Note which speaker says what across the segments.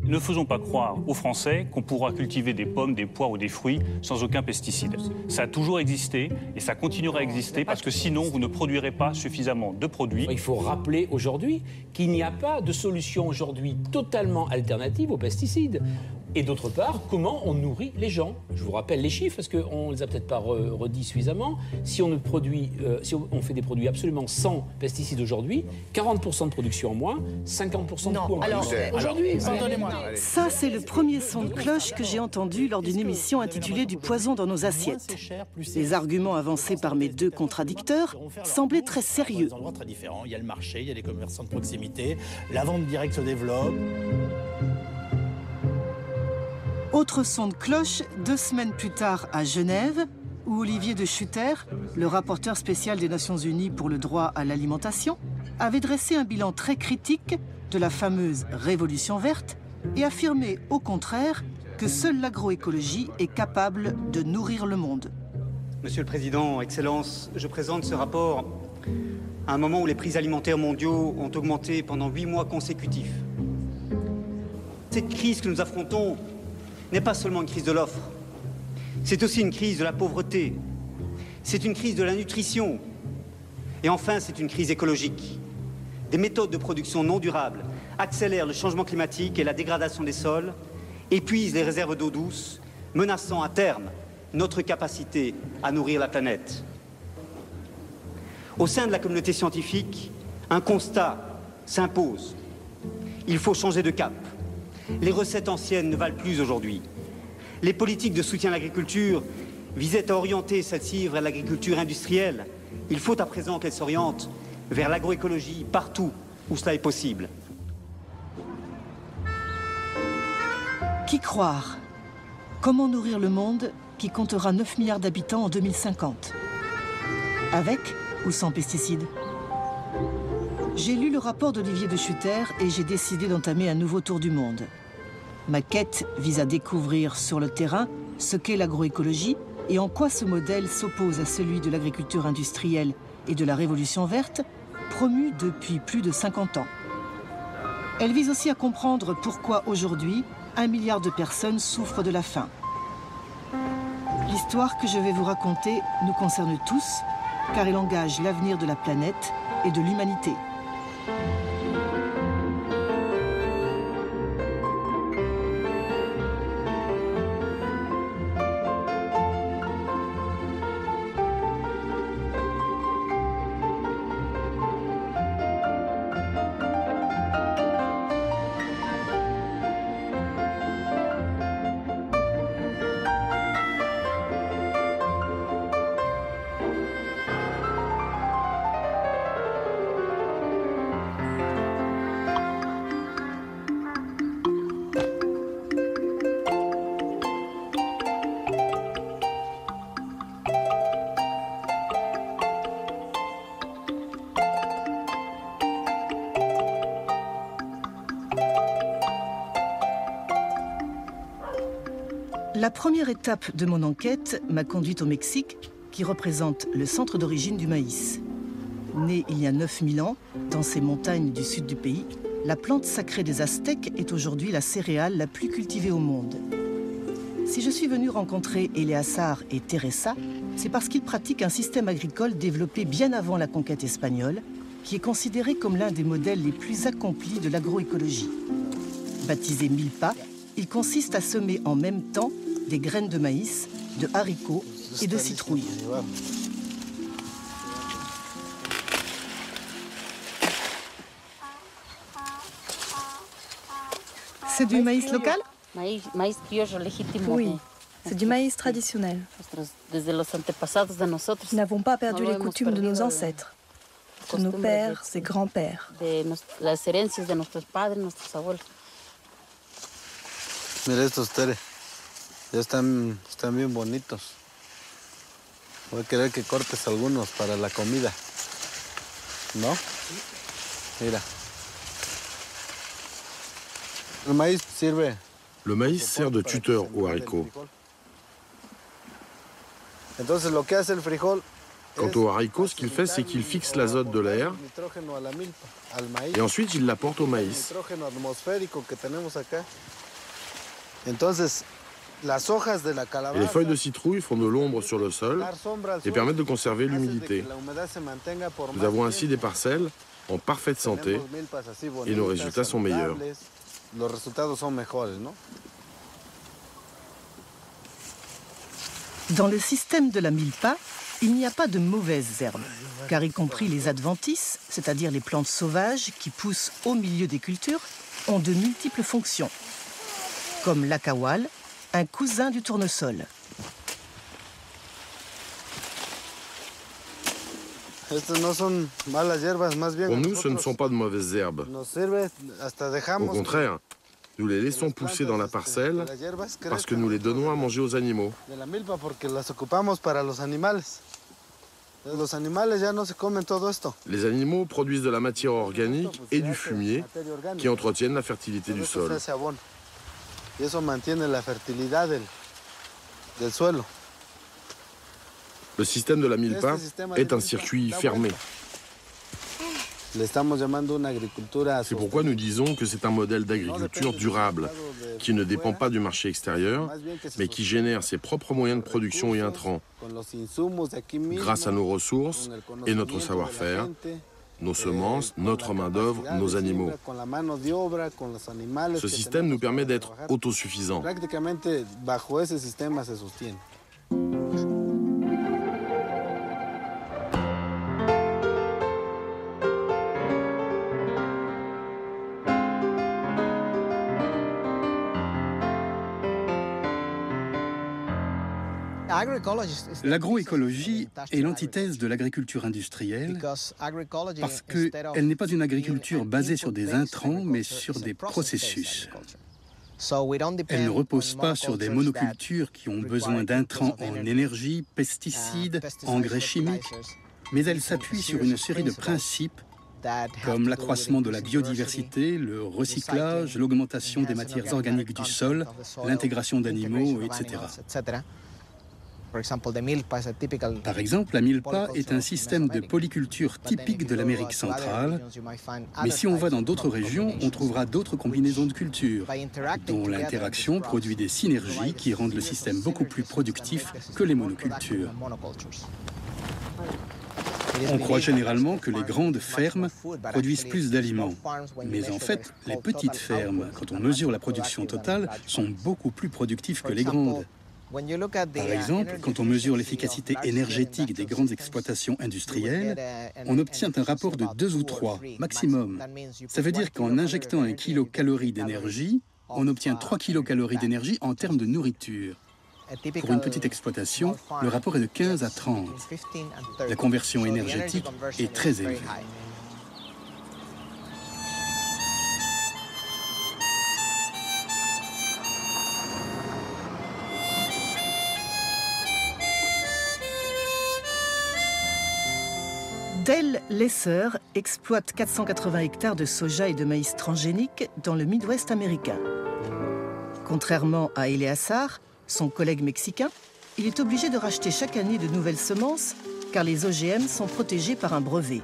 Speaker 1: Ne faisons pas croire aux Français qu'on pourra cultiver des pommes, des poires ou des fruits sans aucun pesticide. Ça a toujours existé et ça continuera à exister parce que sinon vous ne produirez pas suffisamment de produits.
Speaker 2: Il faut rappeler aujourd'hui qu'il n'y a pas de solution aujourd'hui totalement alternative aux pesticides. Et d'autre part, comment on nourrit les gens. Je vous rappelle les chiffres, parce qu'on ne les a peut-être pas redits suffisamment. Si on fait des produits absolument sans pesticides aujourd'hui, 40% de production en moins, 50% de coût en moins. Aujourd'hui, pardonnez-moi.
Speaker 3: Ça, c'est le premier son de cloche que j'ai entendu lors d'une émission intitulée « Du poison dans nos assiettes ». Les arguments avancés par mes deux contradicteurs semblaient très sérieux.
Speaker 4: Il y a le marché, il y a les commerçants de proximité, la vente directe se développe.
Speaker 3: Autre son de cloche, 2 semaines plus tard à Genève, où Olivier de Schutter, le rapporteur spécial des Nations Unies pour le droit à l'alimentation, avait dressé un bilan très critique de la fameuse Révolution verte et affirmé au contraire que seule l'agroécologie est capable de nourrir le monde.
Speaker 5: Monsieur le Président, Excellences, je présente ce rapport à un moment où les prix alimentaires mondiaux ont augmenté pendant 8 mois consécutifs. Cette crise que nous affrontons n'est pas seulement une crise de l'offre, c'est aussi une crise de la pauvreté, c'est une crise de la nutrition, et enfin c'est une crise écologique. Des méthodes de production non durables accélèrent le changement climatique et la dégradation des sols, épuisent les réserves d'eau douce, menaçant à terme notre capacité à nourrir la planète. Au sein de la communauté scientifique, un constat s'impose. Il faut changer de cap. Les recettes anciennes ne valent plus aujourd'hui. Les politiques de soutien à l'agriculture visaient à orienter celle-ci vers l'agriculture industrielle. Il faut à présent qu'elle s'oriente vers l'agroécologie partout où cela est possible.
Speaker 3: Qui croire? Comment nourrir le monde qui comptera 9 milliards d'habitants en 2050? Avec ou sans pesticides? J'ai lu le rapport d'Olivier de Schutter et j'ai décidé d'entamer un nouveau tour du monde. Ma quête vise à découvrir sur le terrain ce qu'est l'agroécologie et en quoi ce modèle s'oppose à celui de l'agriculture industrielle et de la révolution verte, promue depuis plus de 50 ans. Elle vise aussi à comprendre pourquoi aujourd'hui 1 milliard de personnes souffrent de la faim. L'histoire que je vais vous raconter nous concerne tous, car elle engage l'avenir de la planète et de l'humanité. La première étape de mon enquête m'a conduite au Mexique, qui représente le centre d'origine du maïs. Née il y a 9000 ans, dans ces montagnes du sud du pays, la plante sacrée des Aztèques est aujourd'hui la céréale la plus cultivée au monde. Si je suis venue rencontrer Eleazar et Teresa, c'est parce qu'ils pratiquent un système agricole développé bien avant la conquête espagnole, qui est considéré comme l'un des modèles les plus accomplis de l'agroécologie. Baptisé milpa, il consiste à semer en même temps des graines de maïs, de haricots et de citrouilles. C'est du maïs local?
Speaker 6: Oui, c'est du maïs traditionnel. Nous n'avons pas perdu les coutumes de nos ancêtres, de nos pères et grands-pères.
Speaker 7: Mira estos, Tere. Ya están bien bonitos. Voy a querer que cortes algunos para la comida. ¿No? Mira. Le maïs sert de tuteur aux haricots. Entonces, lo que hace el frijol
Speaker 8: Quant au haricot, ce qu'il fait, c'est qu'il fixe l'azote de l'air et ensuite il l'apporte au maïs. Et les feuilles de citrouille font de l'ombre sur le sol et permettent de conserver l'humidité. Nous avons ainsi des parcelles en parfaite santé et nos résultats sont meilleurs.
Speaker 3: Dans le système de la milpa, il n'y a pas de mauvaises herbes, car y compris les adventices, c'est-à-dire les plantes sauvages qui poussent au milieu des cultures, ont de multiples fonctions, comme l'akawal, un cousin du tournesol.
Speaker 8: Pour nous, ce ne sont pas de mauvaises herbes. Au contraire, nous les laissons pousser dans la parcelle parce que nous les donnons à manger aux animaux. Les animaux produisent de la matière organique et du fumier qui entretiennent la fertilité du sol. Le système de la milpa est un circuit fermé. C'est pourquoi nous disons que c'est un modèle d'agriculture durable, qui ne dépend pas du marché extérieur, mais qui génère ses propres moyens de production et intrants, grâce à nos ressources et notre savoir-faire, nos semences, notre main-d'œuvre, nos animaux. Ce système nous permet d'être autosuffisants.
Speaker 9: L'agroécologie est l'antithèse de l'agriculture industrielle parce qu'elle n'est pas une agriculture basée sur des intrants, mais sur des processus. Elle ne repose pas sur des monocultures qui ont besoin d'intrants en énergie, pesticides, engrais chimiques, mais elle s'appuie sur une série de principes comme l'accroissement de la biodiversité, le recyclage, l'augmentation des matières organiques du sol, l'intégration d'animaux, etc. Par exemple, la milpa est un système de polyculture typique de l'Amérique centrale, mais si on va dans d'autres régions, on trouvera d'autres combinaisons de cultures, dont l'interaction produit des synergies qui rendent le système beaucoup plus productif que les monocultures. On croit généralement que les grandes fermes produisent plus d'aliments, mais en fait, les petites fermes, quand on mesure la production totale, sont beaucoup plus productives que les grandes. Par exemple, quand on mesure l'efficacité énergétique des grandes exploitations industrielles, on obtient un rapport de 2 ou 3 maximum. Ça veut dire qu'en injectant 1 kilocalorie d'énergie, on obtient 3 kilocalories d'énergie en termes de nourriture. Pour une petite exploitation, le rapport est de 15 à 30. La conversion énergétique est très élevée.
Speaker 3: Dale Lesser exploite 480 hectares de soja et de maïs transgénique dans le Midwest américain. Contrairement à Eleazar, son collègue mexicain, il est obligé de racheter chaque année de nouvelles semences car les OGM sont protégés par un brevet.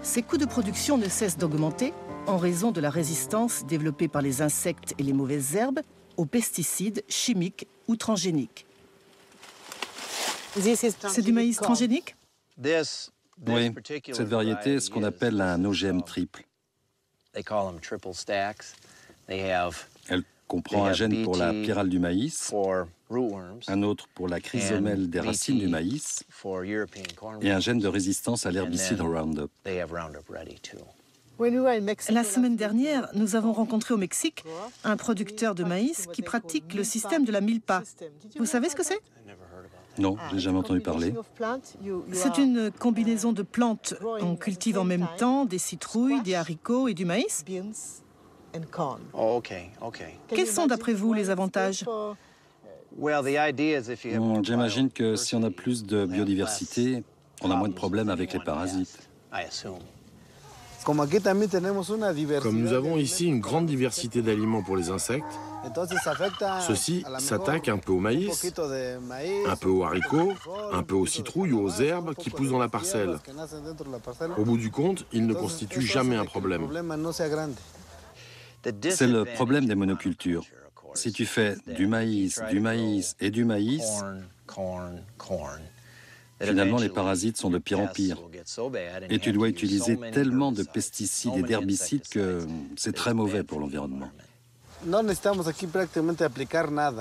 Speaker 3: Ses coûts de production ne cessent d'augmenter en raison de la résistance développée par les insectes et les mauvaises herbes aux pesticides chimiques ou transgéniques. C'est du maïs transgénique ?
Speaker 10: Oui, cette variété est ce qu'on appelle un OGM triple. Elle comprend un gène pour la pyrale du maïs, un autre pour la chrysomèle des racines du maïs et un gène de résistance à l'herbicide Roundup.
Speaker 3: La semaine dernière, nous avons rencontré au Mexique un producteur de maïs qui pratique le système de la milpa. Vous savez ce que c'est ?
Speaker 10: Non, je n'ai jamais entendu parler.
Speaker 3: C'est une combinaison de plantes. On cultive en même temps des citrouilles, des haricots et du maïs. Quels sont d'après vous les avantages ?
Speaker 10: J'imagine que si on a plus de biodiversité, on a moins de problèmes avec les parasites.
Speaker 8: Comme nous avons ici une grande diversité d'aliments pour les insectes, ceci s'attaque un peu au maïs, un peu aux haricots, un peu aux citrouilles ou aux herbes qui poussent dans la parcelle. Au bout du compte, ils ne constituent jamais un problème.
Speaker 10: C'est le problème des monocultures. Si tu fais du maïs et du maïs, finalement les parasites sont de pire en pire. Et tu dois utiliser tellement de pesticides et d'herbicides que c'est très mauvais pour l'environnement.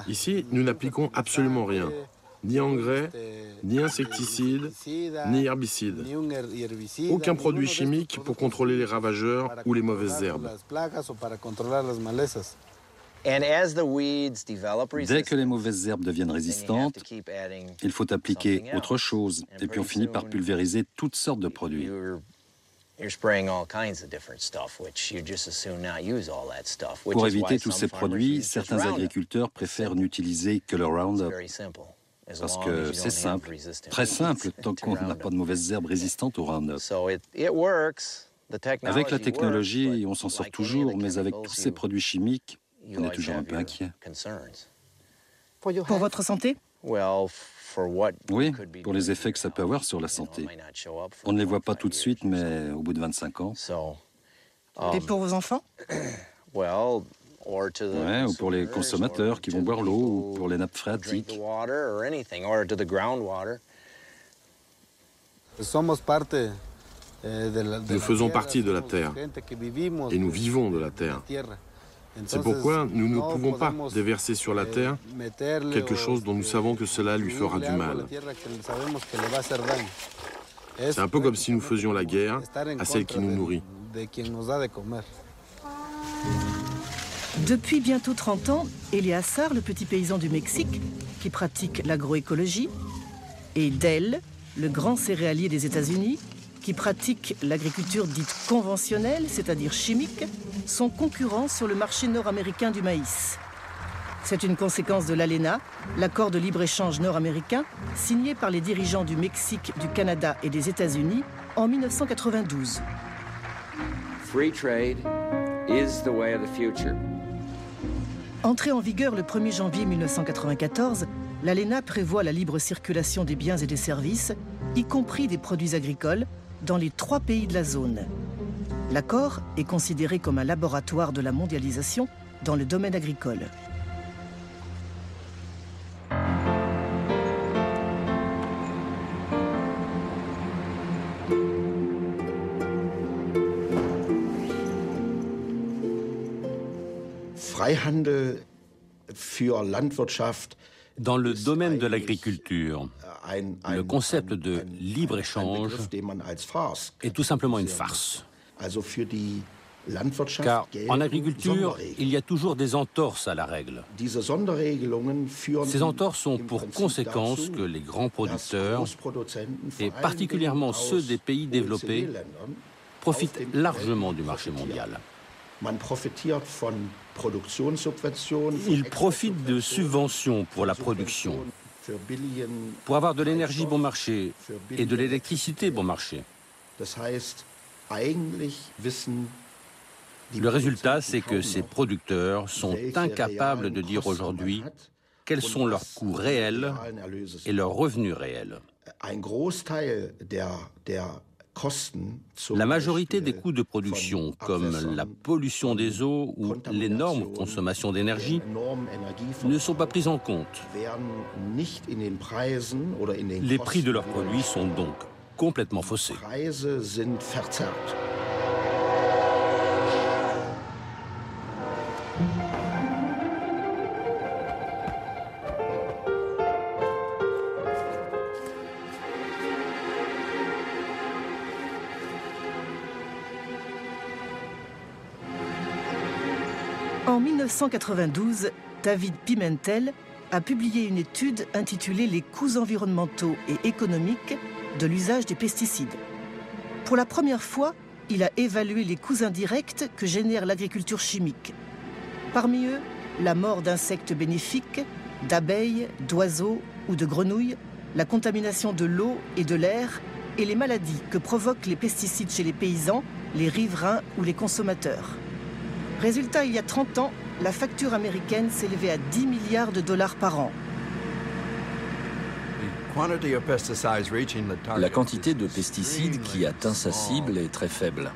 Speaker 8: Ici, nous n'appliquons absolument rien. Ni engrais, ni insecticides, ni herbicides. Aucun produit chimique pour contrôler les ravageurs ou les mauvaises herbes.
Speaker 10: Dès que les mauvaises herbes deviennent résistantes, il faut appliquer autre chose. Et puis on finit par pulvériser toutes sortes de produits. Pour éviter tous ces produits, certains agriculteurs préfèrent n'utiliser que le Roundup. Parce que c'est simple, très simple, tant qu'on n'a pas de mauvaises herbes résistantes au Roundup. Avec la technologie, on s'en sort toujours, mais avec tous ces produits chimiques, on est toujours un peu inquiet.
Speaker 3: Pour votre santé?
Speaker 10: Oui, pour les effets que ça peut avoir sur la santé. On ne les voit pas tout de suite, mais au bout de 25 ans.
Speaker 3: Et pour vos enfants?
Speaker 10: Ouais, ou pour les consommateurs qui vont boire l'eau, ou pour les nappes phréatiques.
Speaker 8: Nous faisons partie de la Terre et nous vivons de la Terre. C'est pourquoi nous ne pouvons pas déverser sur la Terre quelque chose dont nous savons que cela lui fera du mal. C'est un peu comme si nous faisions la guerre à celle qui nous nourrit.
Speaker 3: Depuis bientôt 30 ans, Eleazar, le petit paysan du Mexique, qui pratique l'agroécologie, et Dell, le grand céréalier des États-Unis, qui pratique l'agriculture dite conventionnelle, c'est-à-dire chimique, sont concurrents sur le marché nord-américain du maïs. C'est une conséquence de l'ALENA, l'accord de libre-échange nord-américain, signé par les dirigeants du Mexique, du Canada et des États-Unis en 1992.
Speaker 11: Free trade is the way of the future.
Speaker 3: Entrée en vigueur le 1er janvier 1994, l'ALENA prévoit la libre circulation des biens et des services, y compris des produits agricoles, dans les 3 pays de la zone. L'accord est considéré comme un laboratoire de la mondialisation dans le domaine agricole.
Speaker 2: Dans le domaine de l'agriculture, le concept de libre-échange est tout simplement une farce. Car en agriculture, il y a toujours des entorses à la règle. Ces entorses ont pour conséquence que les grands producteurs, et particulièrement ceux des pays développés, profitent largement du marché mondial. Ils profitent de subventions pour la production, pour avoir de l'énergie bon marché et de l'électricité bon marché. Le résultat, c'est que ces producteurs sont incapables de dire aujourd'hui quels sont leurs coûts réels et leurs revenus réels. La majorité des coûts de production, comme la pollution des eaux ou l'énorme consommation d'énergie, ne sont pas pris en compte. Les prix de leurs produits sont donc complètement faussés.
Speaker 3: En 1992, David Pimentel a publié une étude intitulée « Les coûts environnementaux et économiques de l'usage des pesticides ». Pour la première fois, il a évalué les coûts indirects que génère l'agriculture chimique. Parmi eux, la mort d'insectes bénéfiques, d'abeilles, d'oiseaux ou de grenouilles, la contamination de l'eau et de l'air et les maladies que provoquent les pesticides chez les paysans, les riverains ou les consommateurs. Résultat, il y a 30 ans, la facture américaine s'élevait à 10 milliards de dollars par an.
Speaker 12: La quantité de pesticides qui atteint sa cible est très faible.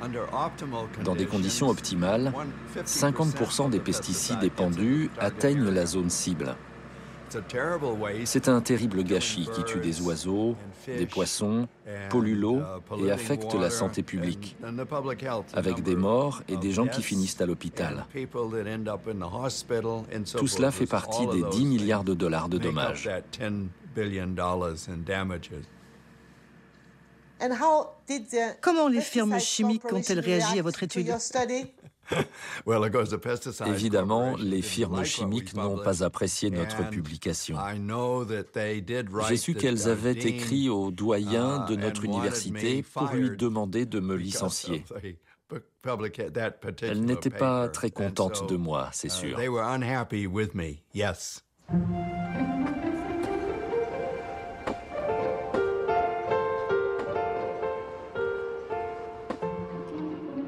Speaker 12: Dans des conditions optimales, 50% des pesticides épandus atteignent la zone cible. C'est un terrible gâchis qui tue des oiseaux, des poissons, pollue l'eau et affecte la santé publique, avec des morts et des gens qui finissent à l'hôpital. Tout cela fait partie des 10 milliards de dollars de dommages.
Speaker 3: Comment les firmes chimiques ont-elles réagi à votre étude?
Speaker 12: Évidemment, les firmes chimiques n'ont pas apprécié notre publication. J'ai su qu'elles avaient écrit au doyen de notre université pour lui demander de me licencier. Elles n'étaient pas très contentes de moi, c'est sûr.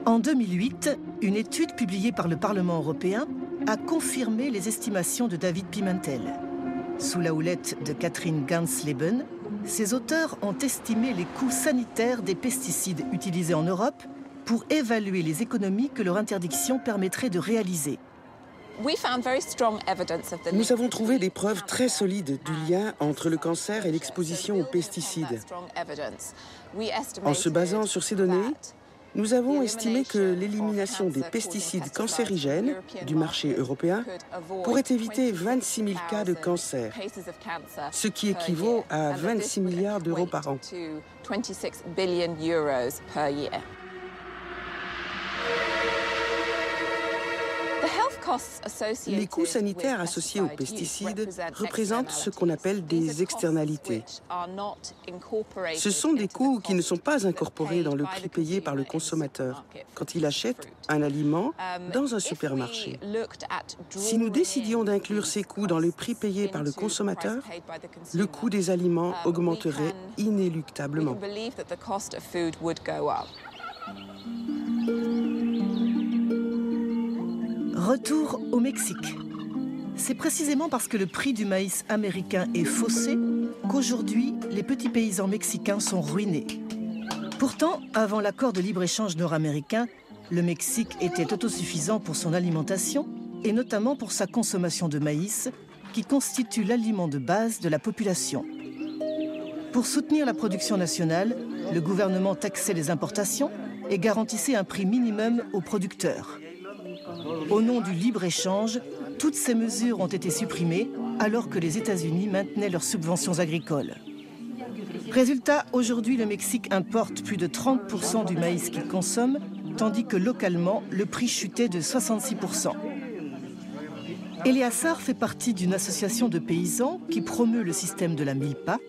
Speaker 3: En 2008, une étude publiée par le Parlement européen a confirmé les estimations de David Pimentel. Sous la houlette de Catherine Gansleben, ses auteurs ont estimé les coûts sanitaires des pesticides utilisés en Europe pour évaluer les économies que leur interdiction permettrait de réaliser.
Speaker 13: Nous avons trouvé des preuves très solides du lien entre le cancer et l'exposition aux pesticides. En se basant sur ces données, nous avons estimé que l'élimination des pesticides cancérigènes du marché européen pourrait éviter 26 000 cas de cancer, ce qui équivaut à 26 milliards d'euros par an. Les coûts sanitaires associés aux pesticides représentent ce qu'on appelle des externalités. Ce sont des coûts qui ne sont pas incorporés dans le prix payé par le consommateur quand il achète un aliment dans un supermarché. Si nous décidions d'inclure ces coûts dans le prix payé par le consommateur, le coût des aliments augmenterait inéluctablement.
Speaker 3: Retour au Mexique. C'est précisément parce que le prix du maïs américain est faussé qu'aujourd'hui, les petits paysans mexicains sont ruinés. Pourtant, avant l'accord de libre-échange nord-américain, le Mexique était autosuffisant pour son alimentation et notamment pour sa consommation de maïs, qui constitue l'aliment de base de la population. Pour soutenir la production nationale, le gouvernement taxait les importations et garantissait un prix minimum aux producteurs. Au nom du libre-échange, toutes ces mesures ont été supprimées alors que les États-Unis maintenaient leurs subventions agricoles. Résultat, aujourd'hui, le Mexique importe plus de 30% du maïs qu'il consomme, tandis que localement, le prix chutait de 66%. Eleazar fait partie d'une association de paysans qui promeut le système de la milpa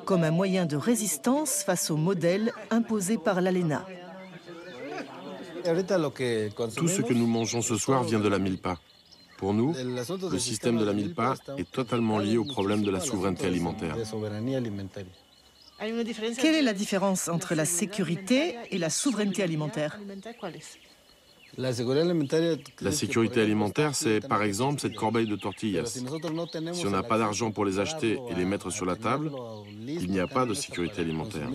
Speaker 3: comme un moyen de résistance face au modèle imposé par l'ALENA.
Speaker 8: Tout ce que nous mangeons ce soir vient de la milpa. Pour nous, le système de la milpa est totalement lié au problème de la souveraineté alimentaire.
Speaker 3: Quelle est la différence entre la sécurité et la souveraineté alimentaire?
Speaker 8: La sécurité alimentaire, c'est par exemple cette corbeille de tortillas. Si on n'a pas d'argent pour les acheter et les mettre sur la table, il n'y a pas de sécurité alimentaire.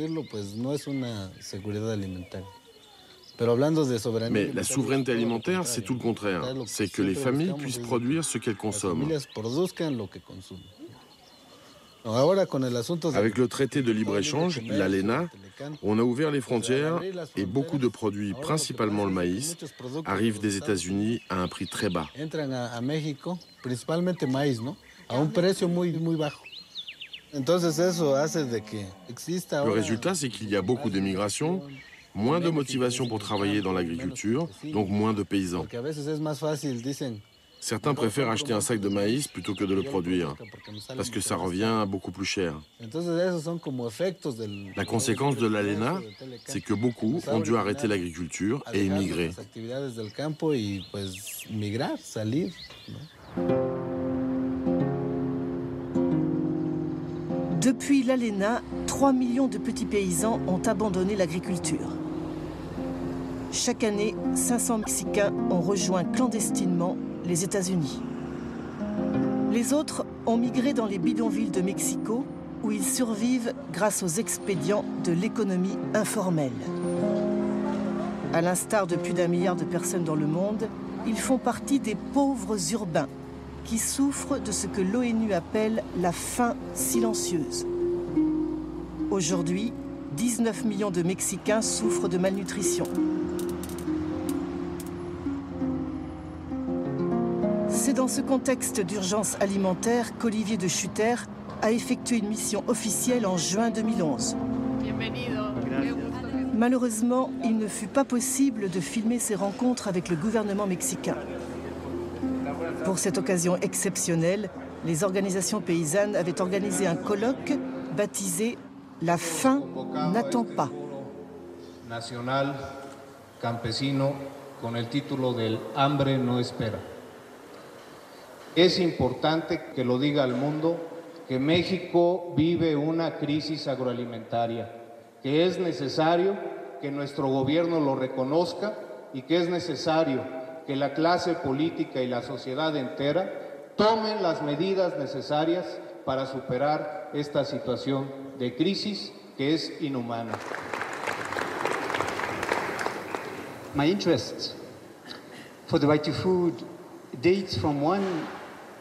Speaker 8: Mais la souveraineté alimentaire, c'est tout le contraire. C'est que les familles puissent produire ce qu'elles consomment. Avec le traité de libre-échange, l'ALENA, on a ouvert les frontières et beaucoup de produits, principalement le maïs, arrivent des États-Unis à un prix très bas. Le résultat, c'est qu'il y a beaucoup d'émigration, moins de motivation pour travailler dans l'agriculture, donc moins de paysans. Certains préfèrent acheter un sac de maïs plutôt que de le produire, parce que ça revient beaucoup plus cher. La conséquence de l'ALENA, c'est que beaucoup ont dû arrêter l'agriculture et émigrer.
Speaker 3: Depuis l'ALENA, 3 millions de petits paysans ont abandonné l'agriculture. Chaque année, 500 Mexicains ont rejoint clandestinement les États-Unis. Les autres ont migré dans les bidonvilles de Mexico, où ils survivent grâce aux expédients de l'économie informelle. À l'instar de plus d'1 milliard de personnes dans le monde, ils font partie des pauvres urbains qui souffrent de ce que l'ONU appelle la faim silencieuse. Aujourd'hui, 19 millions de Mexicains souffrent de malnutrition. C'est dans ce contexte d'urgence alimentaire qu'Olivier de Schutter a effectué une mission officielle en juin 2011. Malheureusement, il ne fut pas possible de filmer ces rencontres avec le gouvernement mexicain. Pour cette occasion exceptionnelle, les organisations paysannes avaient organisé un colloque baptisé « La faim n'attend pas ».
Speaker 14: Nacional campesino con el título del hambre no espera. Es importante que lo diga al mundo que México vive una crisis agroalimentaria, que es necesario que nuestro gobierno lo reconozca y que es necesario que la clase política y la sociedad entera tomen las medidas necesarias para superar esta situación de crisis que es inhumana.
Speaker 5: My interest for the right to food dates from one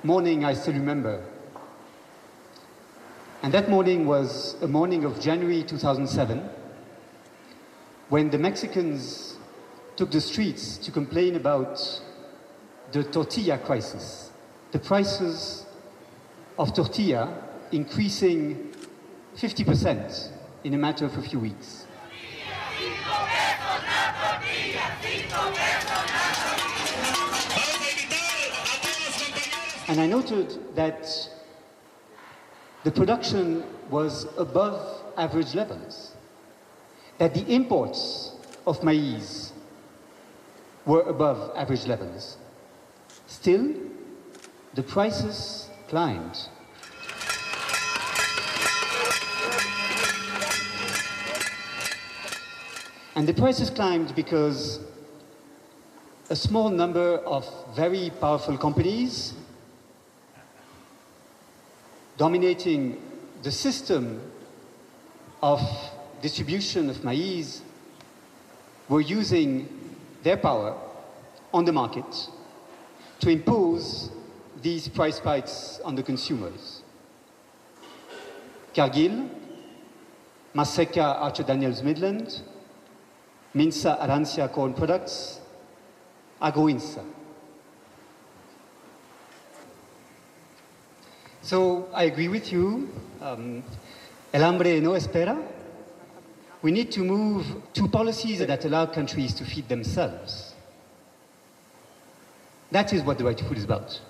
Speaker 5: morning I still remember. And that morning was a morning of January 2007, when the Mexicans took the streets to complain about the tortilla crisis. The prices of tortilla increasing 50% in a matter of a few weeks. And I noted that the production was above average levels, that the imports of maize were above average levels. Still, the prices climbed. And the prices climbed because a small number of very powerful companies dominating the system of distribution of maize were using their power on the market to impose these price spikes on the consumers. Cargill, Maseca Archer Daniels Midland, Minsa Arancia Corn Products, Agroinsa. So I agree with you, el hambre no espera. We need to move to policies that allow countries to feed themselves. That is what the right to food is about.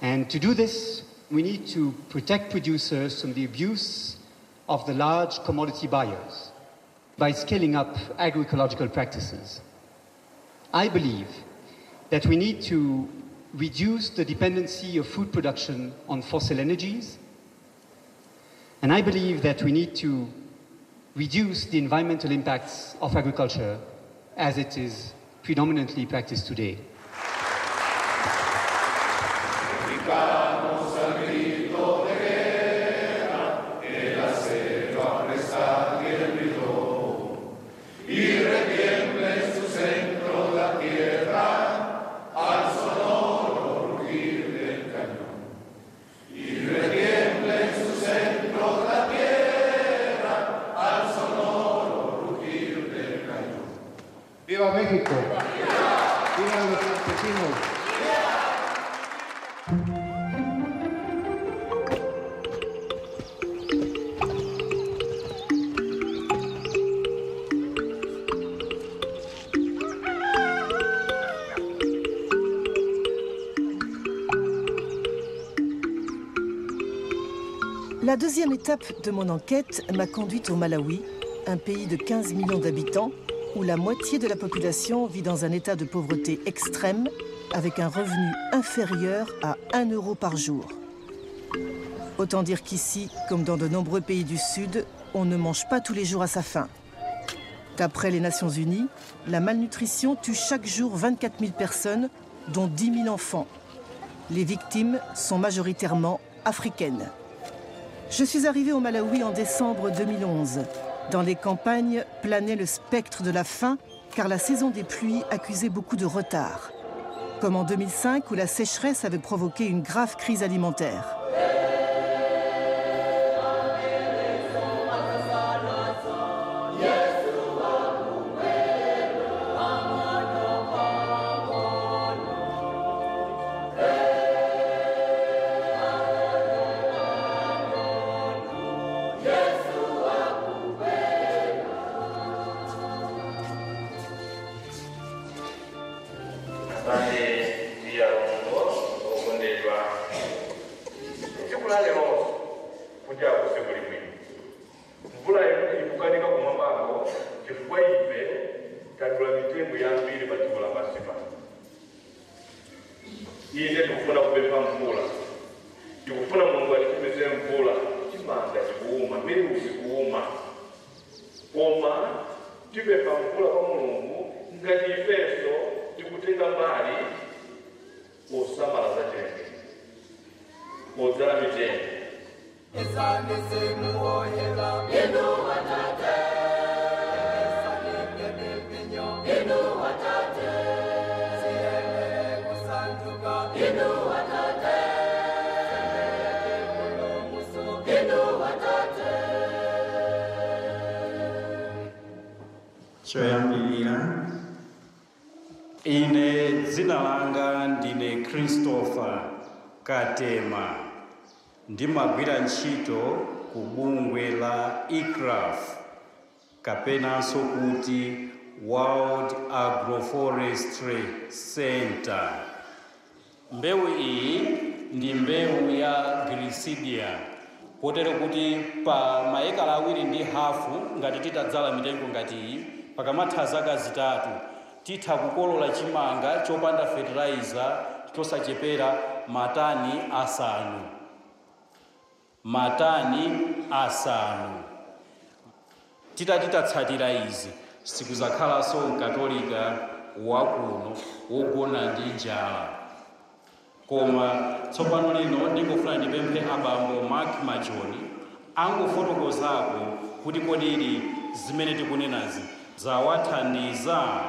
Speaker 5: And to do this, we need to protect producers from the abuse of the large commodity buyers by scaling up agroecological practices. I believe that we need to reduce the dependency of food production on fossil energies. And I believe that we need to reduce the environmental impacts of agriculture as it is predominantly practiced today.
Speaker 14: ¡Viva México! ¡Viva los campesinos!
Speaker 3: La deuxième étape de mon enquête m'a conduite au Malawi, un pays de 15 millions d'habitants, où la moitié de la population vit dans un état de pauvreté extrême, avec un revenu inférieur à 1 euro par jour. Autant dire qu'ici, comme dans de nombreux pays du Sud, on ne mange pas tous les jours à sa faim. D'après les Nations Unies, la malnutrition tue chaque jour 24 000 personnes, dont 10 000 enfants. Les victimes sont majoritairement africaines. Je suis arrivée au Malawi en décembre 2011. Dans les campagnes planait le spectre de la faim, car la saison des pluies accusait beaucoup de retard. Comme en 2005, où la sécheresse avait provoqué une grave crise alimentaire.
Speaker 15: choyambirira ine dzina langa ndine Christopher Katema ndimagwira ntchito ku bungwe la ICRAF kapenanso kuti World Agroforestry Center. Mbewu iyi ndi mbewu ya Glycidia potero kuti pa maekala awiri ndi hafu ngati titadzala mitengo ngati iyi pakamatha zaka zitatu titha kukolola chimanga chopanda fertilizer chosachepera matani asanu. Titatsatira izi sikuzakhalanso mkatolika wakuno wogona ndi njala. Koma tsopano lino ndingofuna ndipemphe abambo Mark Majoni angofotokozako kuti kodi zimene tikunenazi zawathandiza.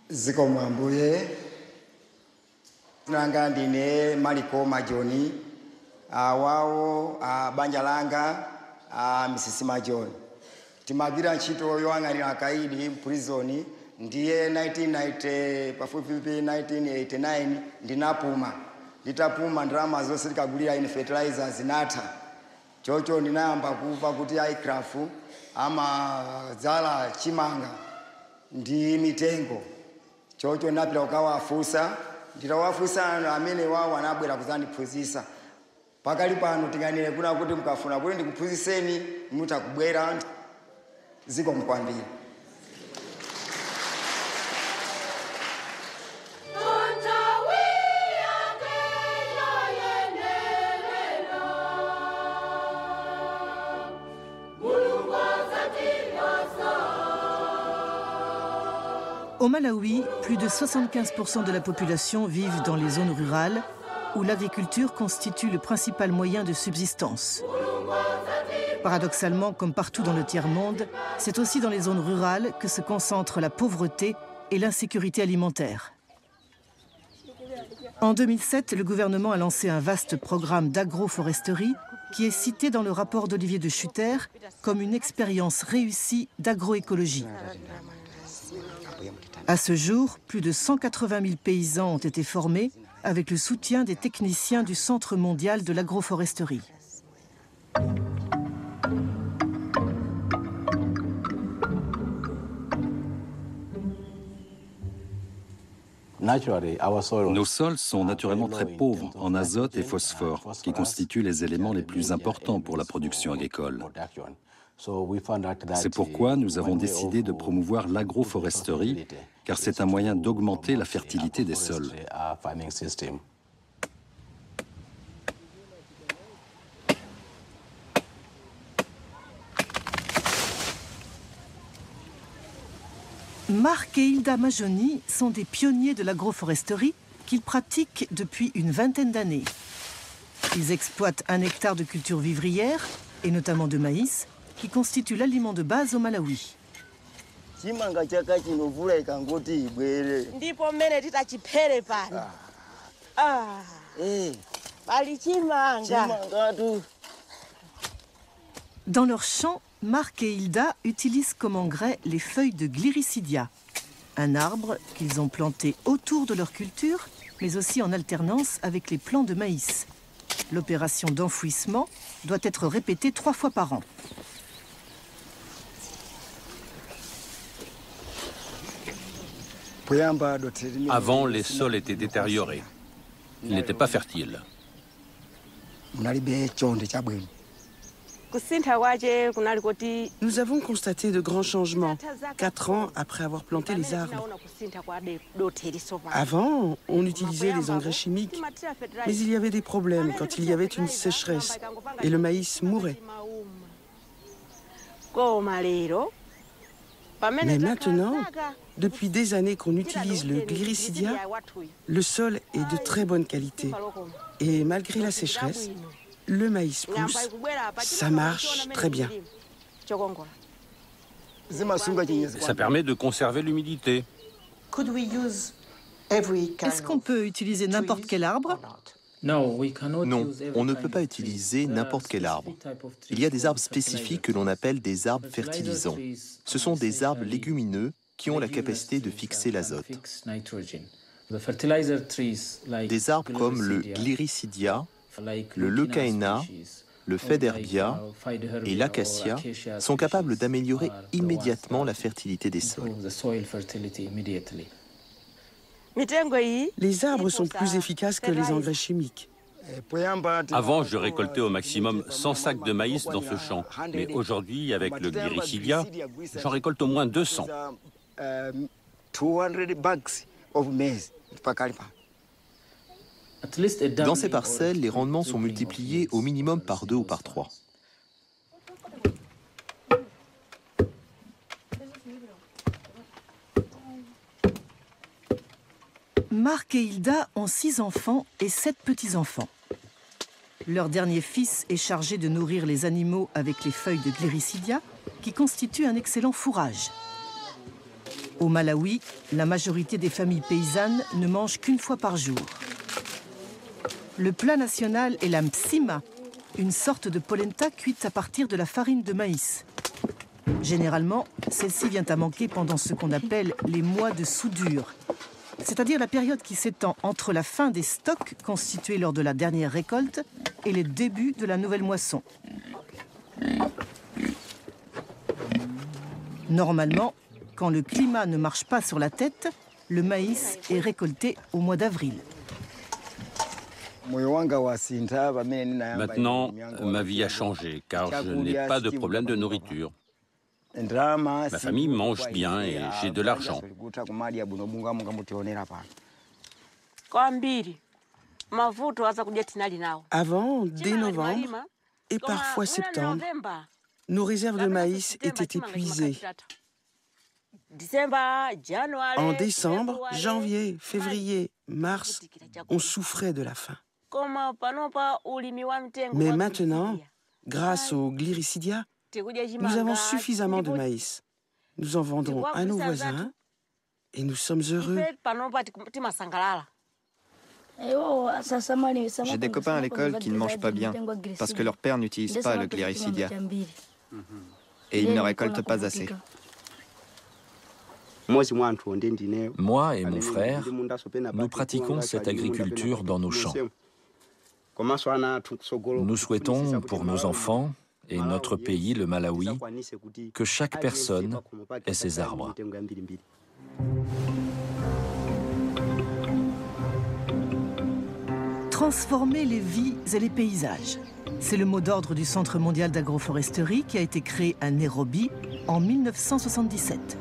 Speaker 16: Zikomo Ambuye, langa ndine Mariko Majoni, wawo banja langa Mrs. Majoni. Timagwira ntchito yoyang'anira akaidi prison ndiye 1990 pafupifupi 1989 ndinapuma. Nditapuma ndalama zonse tikagulira ine fertilizer zinatha. Chocho ndinayamba kuva kuti ICRAF amadzala chimanga ndi mitengo. Chocho ndapita kukawafunsa, nditawafunsa amene wawo anabwera kuzandiphunzitsa. Pakali pano tinganene kuna kuti mukafuna kuti ndikuphunzitseni mutakubwera. Zikomo kwambiri.
Speaker 3: Au Malawi, plus de 75% de la population vivent dans les zones rurales où l'agriculture constitue le principal moyen de subsistance. Paradoxalement, comme partout dans le tiers-monde, c'est aussi dans les zones rurales que se concentrent la pauvreté et l'insécurité alimentaire. En 2007, le gouvernement a lancé un vaste programme d'agroforesterie qui est cité dans le rapport d'Olivier de Schutter comme une expérience réussie d'agroécologie. À ce jour, plus de 180 000 paysans ont été formés avec le soutien des techniciens du Centre mondial de l'agroforesterie.
Speaker 10: Nos sols sont naturellement très pauvres en azote et phosphore, qui constituent les éléments les plus importants pour la production agricole. C'est pourquoi nous avons décidé de promouvoir l'agroforesterie, car c'est un moyen d'augmenter la fertilité des sols.
Speaker 3: Marc et Hilda Majoni sont des pionniers de l'agroforesterie qu'ils pratiquent depuis une vingtaine d'années. Ils exploitent 1 hectare de culture vivrière, et notamment de maïs, qui constitue l'aliment de base au Malawi. Dans leur champ, Marc et Hilda utilisent comme engrais les feuilles de gliricidia, un arbre qu'ils ont planté autour de leur culture, mais aussi en alternance avec les plants de maïs. L'opération d'enfouissement doit être répétée 3 fois par an.
Speaker 17: Avant, les sols étaient détériorés. Ils n'étaient pas fertiles.
Speaker 13: Nous avons constaté de grands changements 4 ans après avoir planté les arbres. Avant, on utilisait des engrais chimiques, mais il y avait des problèmes quand il y avait une sécheresse et le maïs mourait. Mais maintenant, depuis des années qu'on utilise le gliricidia, le sol est de très bonne qualité. Et malgré la sécheresse, le maïs pousse, ça marche très bien.
Speaker 17: Ça permet de conserver l'humidité.
Speaker 3: Est-ce qu'on peut utiliser n'importe quel arbre?
Speaker 18: Non, on ne peut pas utiliser n'importe quel arbre. Il y a des arbres spécifiques que l'on appelle des arbres fertilisants. Ce sont des arbres légumineux qui ont la capacité de fixer l'azote. Des arbres comme le gliricidia, le leucaena, le federbia et l'acacia sont capables d'améliorer immédiatement la fertilité des sols.
Speaker 13: Les arbres sont plus efficaces que les engrais chimiques.
Speaker 17: Avant, je récoltais au maximum 100 sacs de maïs dans ce champ. Mais aujourd'hui, avec le gliricidia, j'en récolte au moins 200.
Speaker 18: Dans ces parcelles, les rendements sont multipliés au minimum par 2 ou par 3.
Speaker 3: Marc et Hilda ont 6 enfants et 7 petits-enfants. Leur dernier fils est chargé de nourrir les animaux avec les feuilles de gliricidia, qui constituent un excellent fourrage. Au Malawi, la majorité des familles paysannes ne mangent qu'1 fois par jour. Le plat national est la mtsima, une sorte de polenta cuite à partir de la farine de maïs. Généralement, celle-ci vient à manquer pendant ce qu'on appelle les mois de soudure, c'est-à-dire la période qui s'étend entre la fin des stocks constitués lors de la dernière récolte et les débuts de la nouvelle moisson. Normalement, quand le climat ne marche pas sur la tête, le maïs est récolté au mois d'avril.
Speaker 17: Maintenant, ma vie a changé, car je n'ai pas de problème de nourriture. Ma famille mange bien et j'ai de l'argent.
Speaker 13: Avant, dès novembre et parfois septembre, nos réserves de maïs étaient épuisées. En décembre, janvier, février, mars, on souffrait de la faim. Mais maintenant, grâce au gliricidia, nous avons suffisamment de maïs. Nous en vendons à nos voisins et nous sommes heureux.
Speaker 19: J'ai des copains à l'école qui ne mangent pas bien parce que leur père n'utilise pas le gliricidia et ils ne récoltent pas assez.
Speaker 12: Moi et mon frère, nous pratiquons cette agriculture dans nos champs. Nous souhaitons pour nos enfants et notre pays, le Malawi, que chaque personne ait ses arbres.
Speaker 3: Transformer les vies et les paysages. C'est le mot d'ordre du Centre mondial d'agroforesterie qui a été créé à Nairobi en 1977.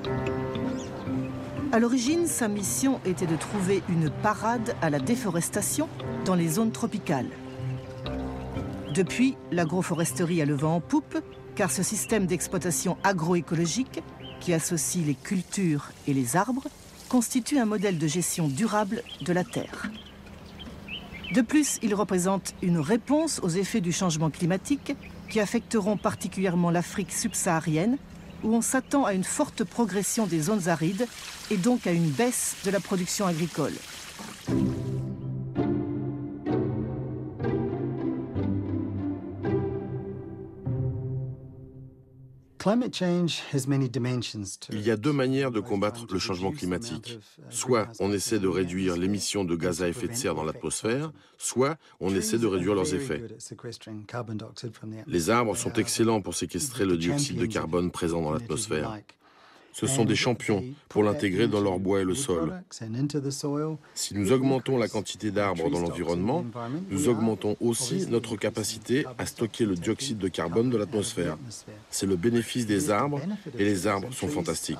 Speaker 3: À l'origine, sa mission était de trouver une parade à la déforestation dans les zones tropicales. Depuis, l'agroforesterie a le vent en poupe, car ce système d'exploitation agroécologique qui associe les cultures et les arbres, constitue un modèle de gestion durable de la terre. De plus, il représente une réponse aux effets du changement climatique qui affecteront particulièrement l'Afrique subsaharienne, où on s'attend à une forte progression des zones arides et donc à une baisse de la production agricole.
Speaker 8: Il y a deux manières de combattre le changement climatique. Soit on essaie de réduire l'émission de gaz à effet de serre dans l'atmosphère, soit on essaie de réduire leurs effets. Les arbres sont excellents pour séquestrer le dioxyde de carbone présent dans l'atmosphère. Ce sont des champions pour l'intégrer dans leur bois et le sol. Si nous augmentons la quantité d'arbres dans l'environnement, nous augmentons aussi notre capacité à stocker le dioxyde de carbone de l'atmosphère. C'est le bénéfice des arbres et les arbres sont fantastiques.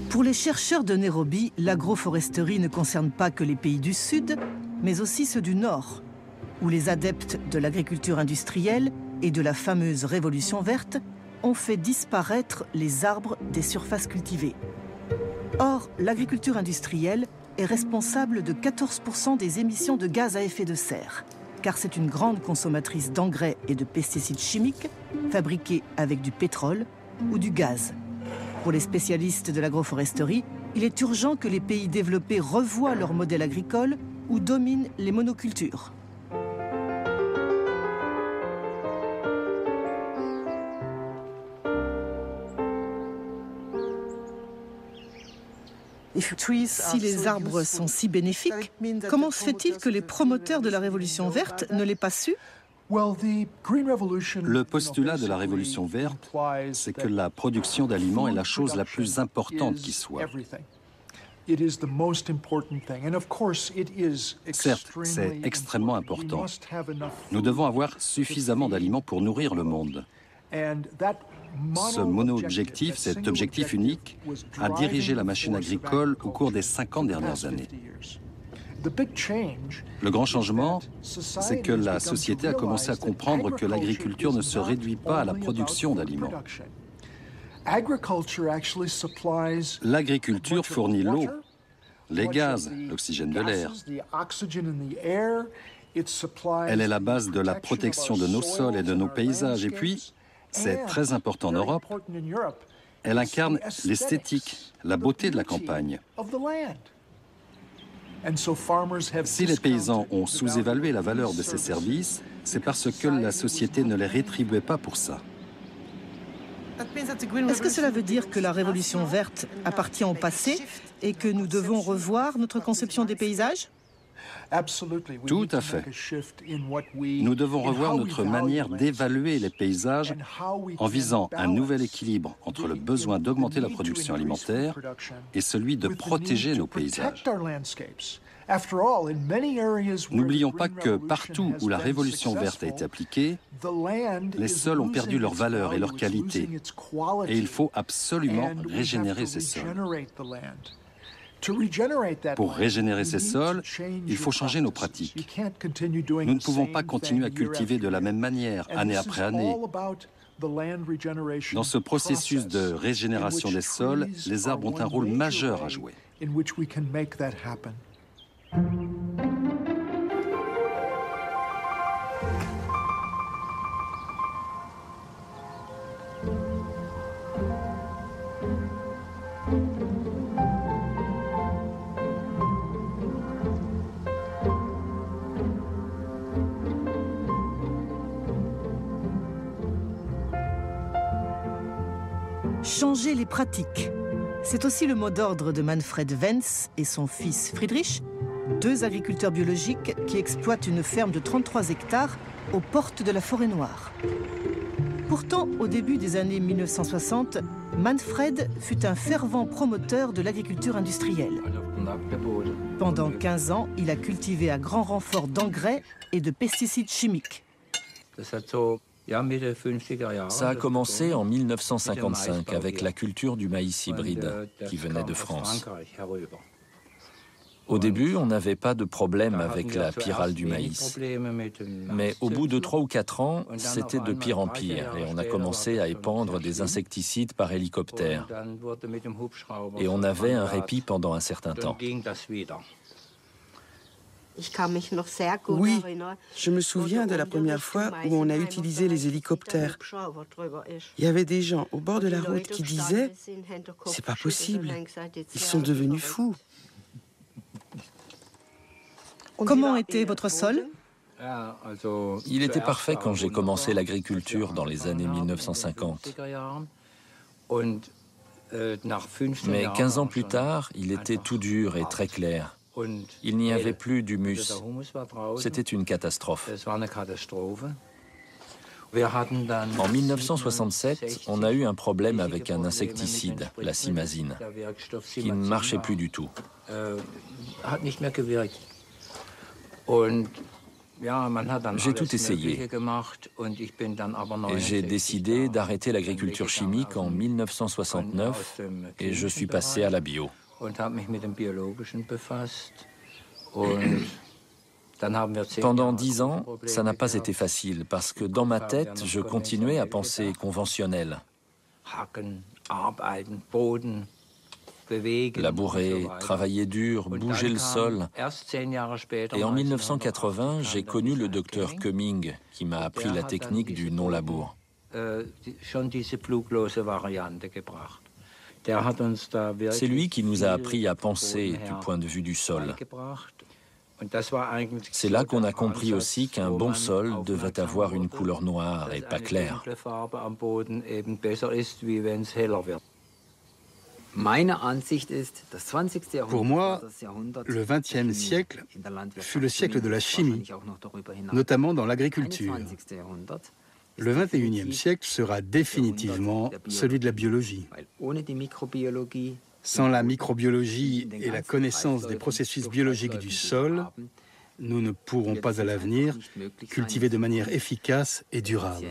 Speaker 3: Pour les chercheurs de Nairobi, l'agroforesterie ne concerne pas que les pays du Sud, mais aussi ceux du Nord, où les adeptes de l'agriculture industrielle et de la fameuse révolution verte ont fait disparaître les arbres des surfaces cultivées. Or, l'agriculture industrielle est responsable de 14% des émissions de gaz à effet de serre, car c'est une grande consommatrice d'engrais et de pesticides chimiques fabriqués avec du pétrole ou du gaz. Pour les spécialistes de l'agroforesterie, il est urgent que les pays développés revoient leur modèle agricole ou dominent les monocultures. Si les arbres sont si bénéfiques, comment se fait-il que les promoteurs de la Révolution verte ne l'aient pas su ?
Speaker 10: Le postulat de la Révolution verte, c'est que la production d'aliments est la chose la plus importante qui soit. Certes, c'est extrêmement important. Nous devons avoir suffisamment d'aliments pour nourrir le monde. Ce mono-objectif, cet objectif unique, a dirigé la machine agricole au cours des 50 dernières années. Le grand changement, c'est que la société a commencé à comprendre que l'agriculture ne se réduit pas à la production d'aliments. L'agriculture fournit l'eau, les gaz, l'oxygène de l'air. Elle est la base de la protection de nos sols et de nos paysages. Et puis, c'est très important en Europe, elle incarne l'esthétique, la beauté de la campagne. Si les paysans ont sous-évalué la valeur de ces services, c'est parce que la société ne les rétribuait pas pour ça.
Speaker 3: Est-ce que cela veut dire que la Révolution verte appartient au passé et que nous devons revoir notre conception des paysages ?
Speaker 10: Tout à fait. Nous devons revoir notre manière d'évaluer les paysages en visant un nouvel équilibre entre le besoin d'augmenter la production alimentaire et celui de protéger nos paysages. N'oublions pas que partout où la Révolution verte a été appliquée, les sols ont perdu leur valeur et leur qualité. Et il faut absolument régénérer ces sols. Pour régénérer ces sols, il faut changer nos pratiques. Nous ne pouvons pas continuer à cultiver de la même manière, année après année. Dans ce processus de régénération des sols, les arbres ont un rôle majeur à jouer.
Speaker 3: Changer les pratiques. C'est aussi le mot d'ordre de Manfred Wenz et son fils Friedrich, deux agriculteurs biologiques qui exploitent une ferme de 33 hectares aux portes de la Forêt Noire. Pourtant, au début des années 1960, Manfred fut un fervent promoteur de l'agriculture industrielle. Pendant 15 ans, il a cultivé à grand renfort d'engrais et de pesticides chimiques.
Speaker 12: Ça a commencé en 1955 avec la culture du maïs hybride qui venait de France. Au début, on n'avait pas de problème avec la pyrale du maïs. Mais au bout de 3 ou 4 ans, c'était de pire en pire et on a commencé à épandre des insecticides par hélicoptère. Et on avait un répit pendant un certain temps.
Speaker 13: Oui, je me souviens de la première fois où on a utilisé les hélicoptères. Il y avait des gens au bord de la route qui disaient « C'est pas possible, ils sont devenus fous ».
Speaker 3: Comment était votre sol?
Speaker 12: Il était parfait quand j'ai commencé l'agriculture dans les années 1950. Mais 15 ans plus tard, il était tout dur et très clair. Il n'y avait plus d'humus. C'était une catastrophe. En 1967, on a eu un problème avec un insecticide, la simazine, qui ne marchait plus du tout. J'ai tout essayé. Et j'ai décidé d'arrêter l'agriculture chimique en 1969 et je suis passé à la bio. Pendant 10 ans, ça n'a pas été facile parce que dans ma tête, je continuais à penser conventionnel. Labourer, travailler dur, bouger le sol. Et en 1980, j'ai connu le docteur Cumming qui m'a appris la technique du non-labour. C'est lui qui nous a appris à penser du point de vue du sol. C'est là qu'on a compris aussi qu'un bon sol devait avoir une couleur noire et pas claire.
Speaker 9: Pour moi, le XXe siècle fut le siècle de la chimie, notamment dans l'agriculture. Le XXIe siècle sera définitivement celui de la biologie. Sans la microbiologie et la connaissance des processus biologiques du sol, nous ne pourrons pas à l'avenir cultiver de manière efficace et durable.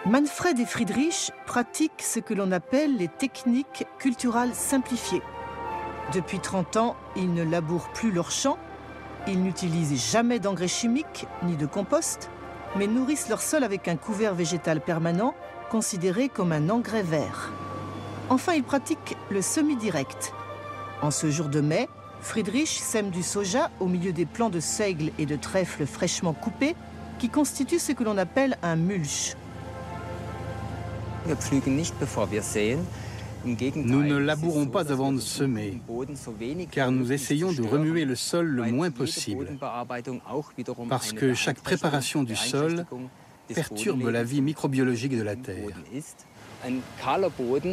Speaker 3: Manfred et Friedrich pratiquent ce que l'on appelle les techniques culturales simplifiées. Depuis 30 ans, ils ne labourent plus leurs champs, ils n'utilisent jamais d'engrais chimiques ni de compost, mais nourrissent leur sol avec un couvert végétal permanent, considéré comme un engrais vert. Enfin, ils pratiquent le semi-direct. En ce jour de mai, Friedrich sème du soja au milieu des plants de seigle et de trèfle fraîchement coupés, qui constituent ce que l'on appelle un mulch.
Speaker 9: Nous ne labourons pas avant de semer, car nous essayons de remuer le sol le moins possible, parce que chaque préparation du sol perturbe la vie microbiologique de la terre.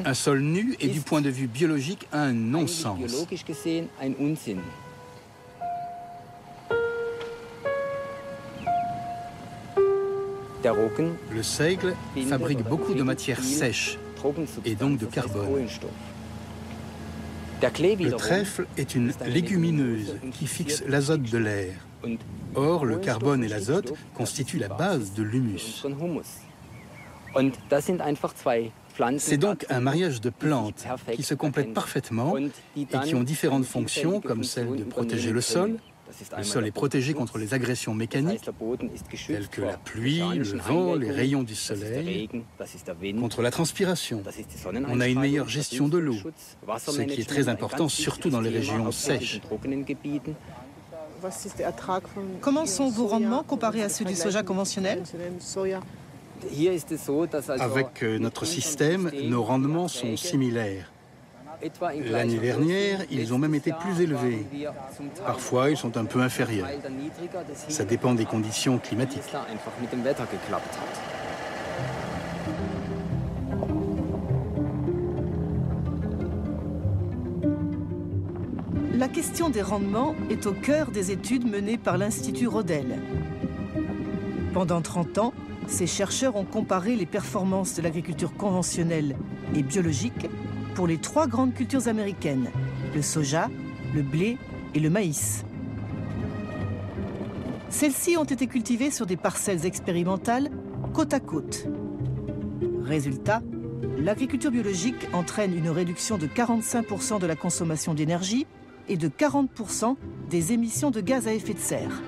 Speaker 9: Un sol nu est du point de vue biologique un non-sens. Le seigle fabrique beaucoup de matières sèches et donc de carbone. Le trèfle est une légumineuse qui fixe l'azote de l'air. Or, le carbone et l'azote constituent la base de l'humus. C'est donc un mariage de plantes qui se complètent parfaitement et qui ont différentes fonctions, comme celle de protéger le sol. Le sol est protégé contre les agressions mécaniques, telles que la pluie, le vent, les rayons du soleil, contre la transpiration. On a une meilleure gestion de l'eau, ce qui est très important, surtout dans les régions sèches.
Speaker 3: Comment sont vos rendements comparés à ceux du soja conventionnel?
Speaker 9: Avec notre système, nos rendements sont similaires. L'année dernière, ils ont même été plus élevés. Parfois, ils sont un peu inférieurs. Ça dépend des conditions climatiques.
Speaker 3: La question des rendements est au cœur des études menées par l'Institut Rodel. Pendant 30 ans, ces chercheurs ont comparé les performances de l'agriculture conventionnelle et biologique pour les 3 grandes cultures américaines, le soja, le blé et le maïs. Celles-ci ont été cultivées sur des parcelles expérimentales côte à côte. Résultat, l'agriculture biologique entraîne une réduction de 45% de la consommation d'énergie et de 40% des émissions de gaz à effet de serre.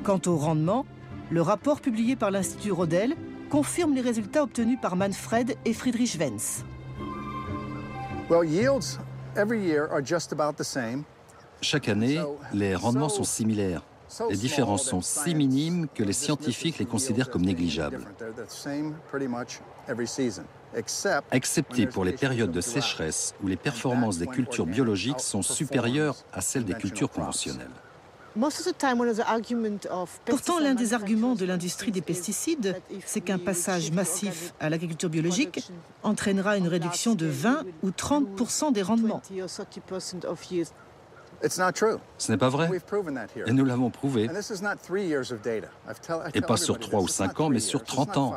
Speaker 3: Quant au rendement, le rapport publié par l'Institut Rodel confirme les résultats obtenus par Manfred et Friedrich Wenz.
Speaker 10: Chaque année, les rendements sont similaires. Les différences sont si minimes que les scientifiques les considèrent comme négligeables. Excepté pour les périodes de sécheresse où les performances des cultures biologiques sont supérieures à celles des cultures conventionnelles.
Speaker 3: Pourtant, l'un des arguments de l'industrie des pesticides, c'est qu'un passage massif à l'agriculture biologique entraînera une réduction de 20 ou 30% des rendements.
Speaker 10: Ce n'est pas vrai, et nous l'avons prouvé. Et pas sur 3 ou 5 ans, mais sur 30 ans.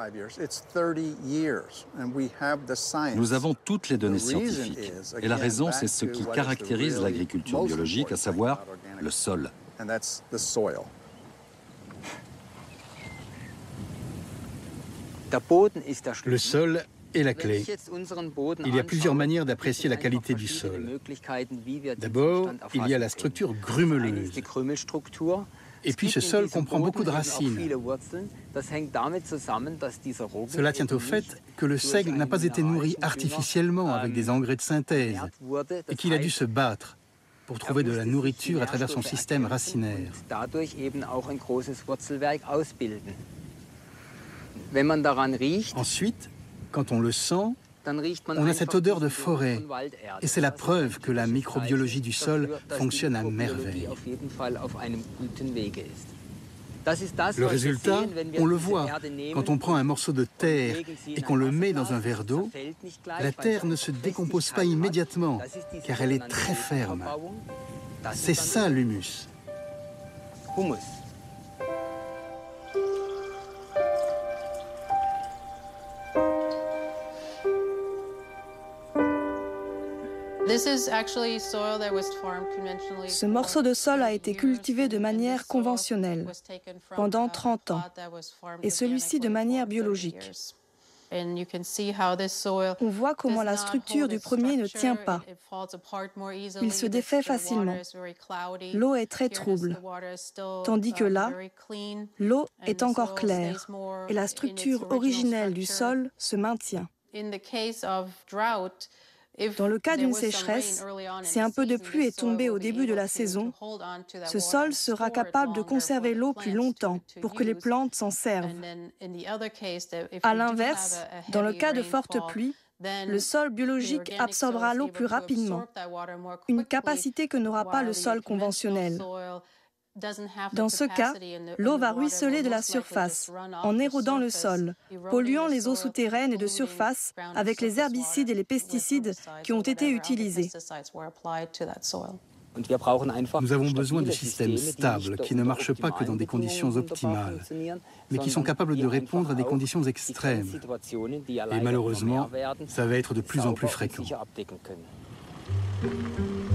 Speaker 10: Nous avons toutes les données scientifiques. Et la raison, c'est ce qui caractérise l'agriculture biologique, à savoir le sol.
Speaker 9: Le sol est la clé. Il y a plusieurs manières d'apprécier la qualité du sol. D'abord, il y a la structure grumeleuse. Et puis ce sol comprend beaucoup de racines. Cela tient au fait que le seigle n'a pas été nourri artificiellement avec des engrais de synthèse et qu'il a dû se battre pour trouver de la nourriture à travers son système racinaire. Ensuite, quand on le sent, on a cette odeur de forêt. Et c'est la preuve que la microbiologie du sol fonctionne à merveille. Le résultat, on le voit. Quand on prend un morceau de terre et qu'on le met dans un verre d'eau, la terre ne se décompose pas immédiatement, car elle est très ferme. C'est ça l'humus.
Speaker 6: Ce morceau de sol a été cultivé de manière conventionnelle pendant 30 ans et celui-ci de manière biologique. On voit comment la structure du premier ne tient pas. Il se défait facilement. L'eau est très trouble, tandis que là, l'eau est encore claire et la structure originelle du sol se maintient. Dans le cas d'une sécheresse, si un peu de pluie est tombée au début de la saison, ce sol sera capable de conserver l'eau plus longtemps pour que les plantes s'en servent. À l'inverse, dans le cas de fortes pluies, le sol biologique absorbera l'eau plus rapidement, une capacité que n'aura pas le sol conventionnel. Dans ce cas, l'eau va ruisseler de la surface, en érodant le sol, polluant les eaux souterraines et de surface avec les herbicides et les pesticides qui ont été utilisés.
Speaker 9: Nous avons besoin de systèmes stables qui ne marchent pas que dans des conditions optimales, mais qui sont capables de répondre à des conditions extrêmes. Et malheureusement, ça va être de plus en plus fréquent.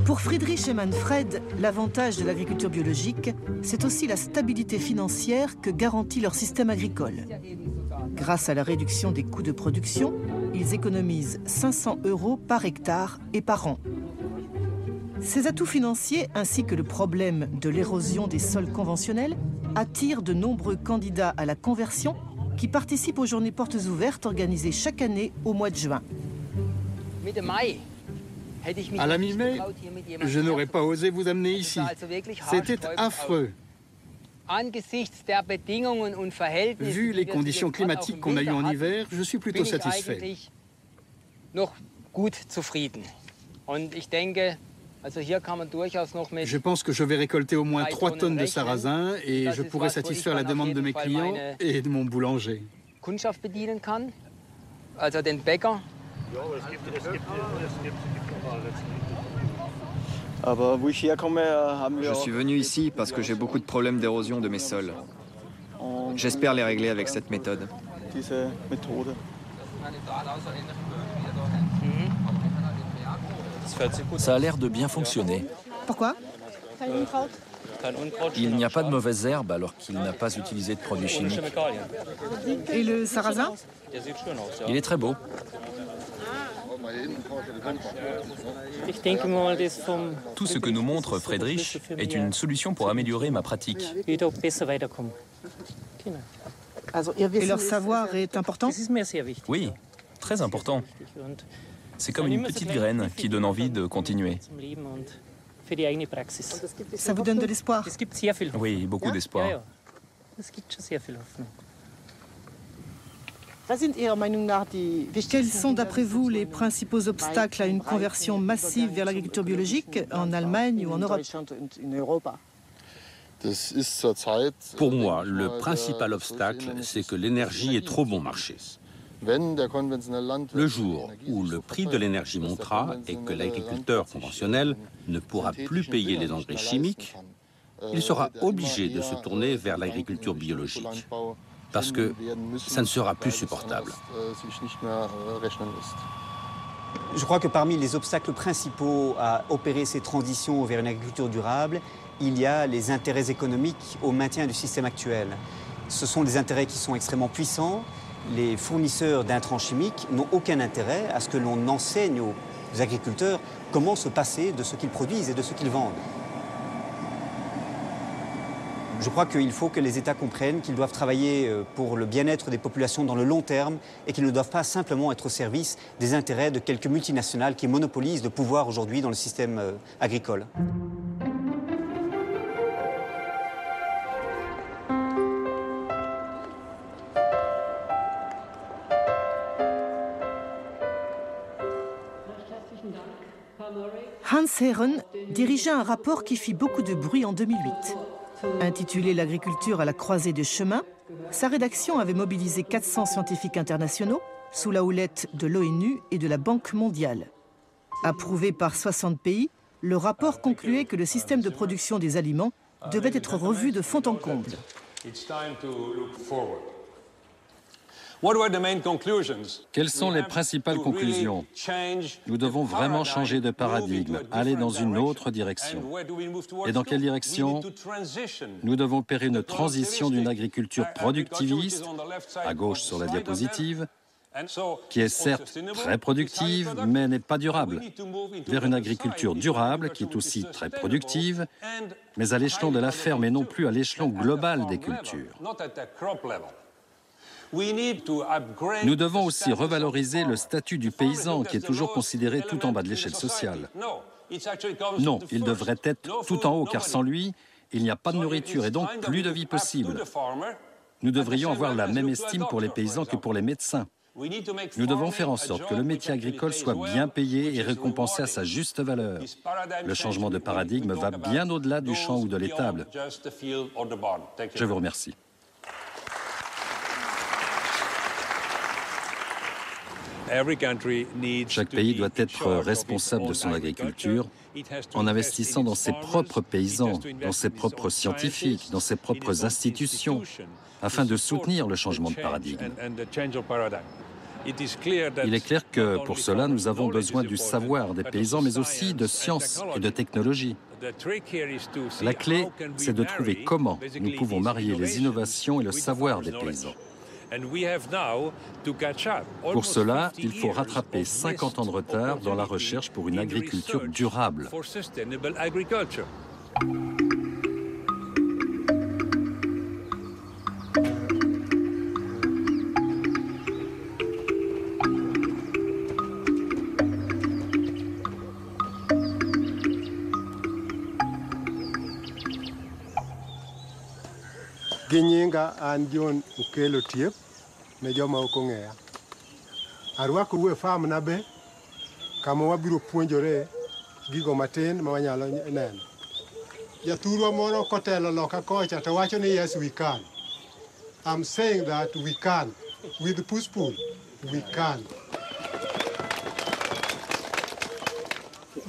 Speaker 3: Pour Friedrich et Manfred, l'avantage de l'agriculture biologique, c'est aussi la stabilité financière que garantit leur système agricole. Grâce à la réduction des coûts de production, ils économisent 500 € par hectare et par an. Ces atouts financiers, ainsi que le problème de l'érosion des sols conventionnels, attirent de nombreux candidats à la conversion qui participent aux journées portes ouvertes organisées chaque année au mois de juin.
Speaker 9: À la mi-mai, je n'aurais pas osé vous amener ici. C'était affreux. Vu les conditions climatiques qu'on a eues en hiver, je suis plutôt satisfait. Je pense que je vais récolter au moins 3 tonnes de sarrasin et je pourrai satisfaire la demande de mes clients et de mon boulanger.
Speaker 19: Je suis venu ici parce que j'ai beaucoup de problèmes d'érosion de mes sols. J'espère les régler avec cette méthode.
Speaker 12: Ça a l'air de bien fonctionner.
Speaker 3: Pourquoi ?
Speaker 12: Il n'y a pas de mauvaises herbes alors qu'il n'a pas utilisé de produits chimiques.
Speaker 3: Et le sarrasin?
Speaker 12: Il est très beau.
Speaker 20: Tout ce que nous montre Friedrich est une solution pour améliorer ma pratique.
Speaker 3: Et leur savoir est important?
Speaker 20: Oui, très important. C'est comme une petite graine qui donne envie de continuer.
Speaker 3: Ça vous donne de l'espoir?
Speaker 20: Oui, beaucoup d'espoir.
Speaker 3: Quels sont, d'après vous, les principaux obstacles à une conversion massive vers l'agriculture biologique en Allemagne ou en Europe?
Speaker 17: Pour moi, le principal obstacle, c'est que l'énergie est trop bon marché. Le jour où le prix de l'énergie montera et que l'agriculteur conventionnel ne pourra plus payer les engrais chimiques, il sera obligé de se tourner vers l'agriculture biologique, parce que ça ne sera plus supportable.
Speaker 5: Je crois que parmi les obstacles principaux à opérer ces transitions vers une agriculture durable, il y a les intérêts économiques au maintien du système actuel. Ce sont des intérêts qui sont extrêmement puissants. Les fournisseurs d'intrants chimiques n'ont aucun intérêt à ce que l'on enseigne aux agriculteurs comment se passer de ce qu'ils produisent et de ce qu'ils vendent. Je crois qu'il faut que les États comprennent qu'ils doivent travailler pour le bien-être des populations dans le long terme et qu'ils ne doivent pas simplement être au service des intérêts de quelques multinationales qui monopolisent le pouvoir aujourd'hui dans le système agricole.
Speaker 3: Hans Herren dirigeait un rapport qui fit beaucoup de bruit en 2008. Intitulé « L'agriculture à la croisée des chemins », sa rédaction avait mobilisé 400 scientifiques internationaux sous la houlette de l'ONU et de la Banque mondiale. Approuvé par 60 pays, le rapport concluait que le système de production des aliments devait être revu de fond en comble.
Speaker 10: Quelles sont les principales conclusions? Nous devons vraiment changer de paradigme, aller dans une autre direction. Et dans quelle direction? Nous devons opérer une transition d'une agriculture productiviste, à gauche sur la diapositive, qui est certes très productive, mais n'est pas durable, vers une agriculture durable qui est aussi très productive, mais à l'échelon de la ferme et non plus à l'échelon global des cultures. Nous devons aussi revaloriser le statut du paysan qui est toujours considéré tout en bas de l'échelle sociale. Non, il devrait être tout en haut car sans lui, il n'y a pas de nourriture et donc plus de vie possible. Nous devrions avoir la même estime pour les paysans que pour les médecins. Nous devons faire en sorte que le métier agricole soit bien payé et récompensé à sa juste valeur. Le changement de paradigme va bien au-delà du champ ou de l'étable. Je vous remercie. Chaque pays doit être responsable de son agriculture en investissant dans ses propres paysans, dans ses propres scientifiques, dans ses propres institutions, afin de soutenir le changement de paradigme. Il est clair que pour cela, nous avons besoin du savoir des paysans, mais aussi de science et de technologie. La clé, c'est de trouver comment nous pouvons marier les innovations et le savoir des paysans. Pour cela, il faut rattraper 50 ans de retard dans la recherche pour une agriculture durable.
Speaker 21: Ginyinga an John Ukelo Tiep ne joma ok ong'eya. Arwakou e farm na be kama wabiro puonjore gigo matin ma wanyalo neno. Jathurwa moro kotelo loka kocha to wacho ni yes we can. I'm saying that we can. With push-pull, we can.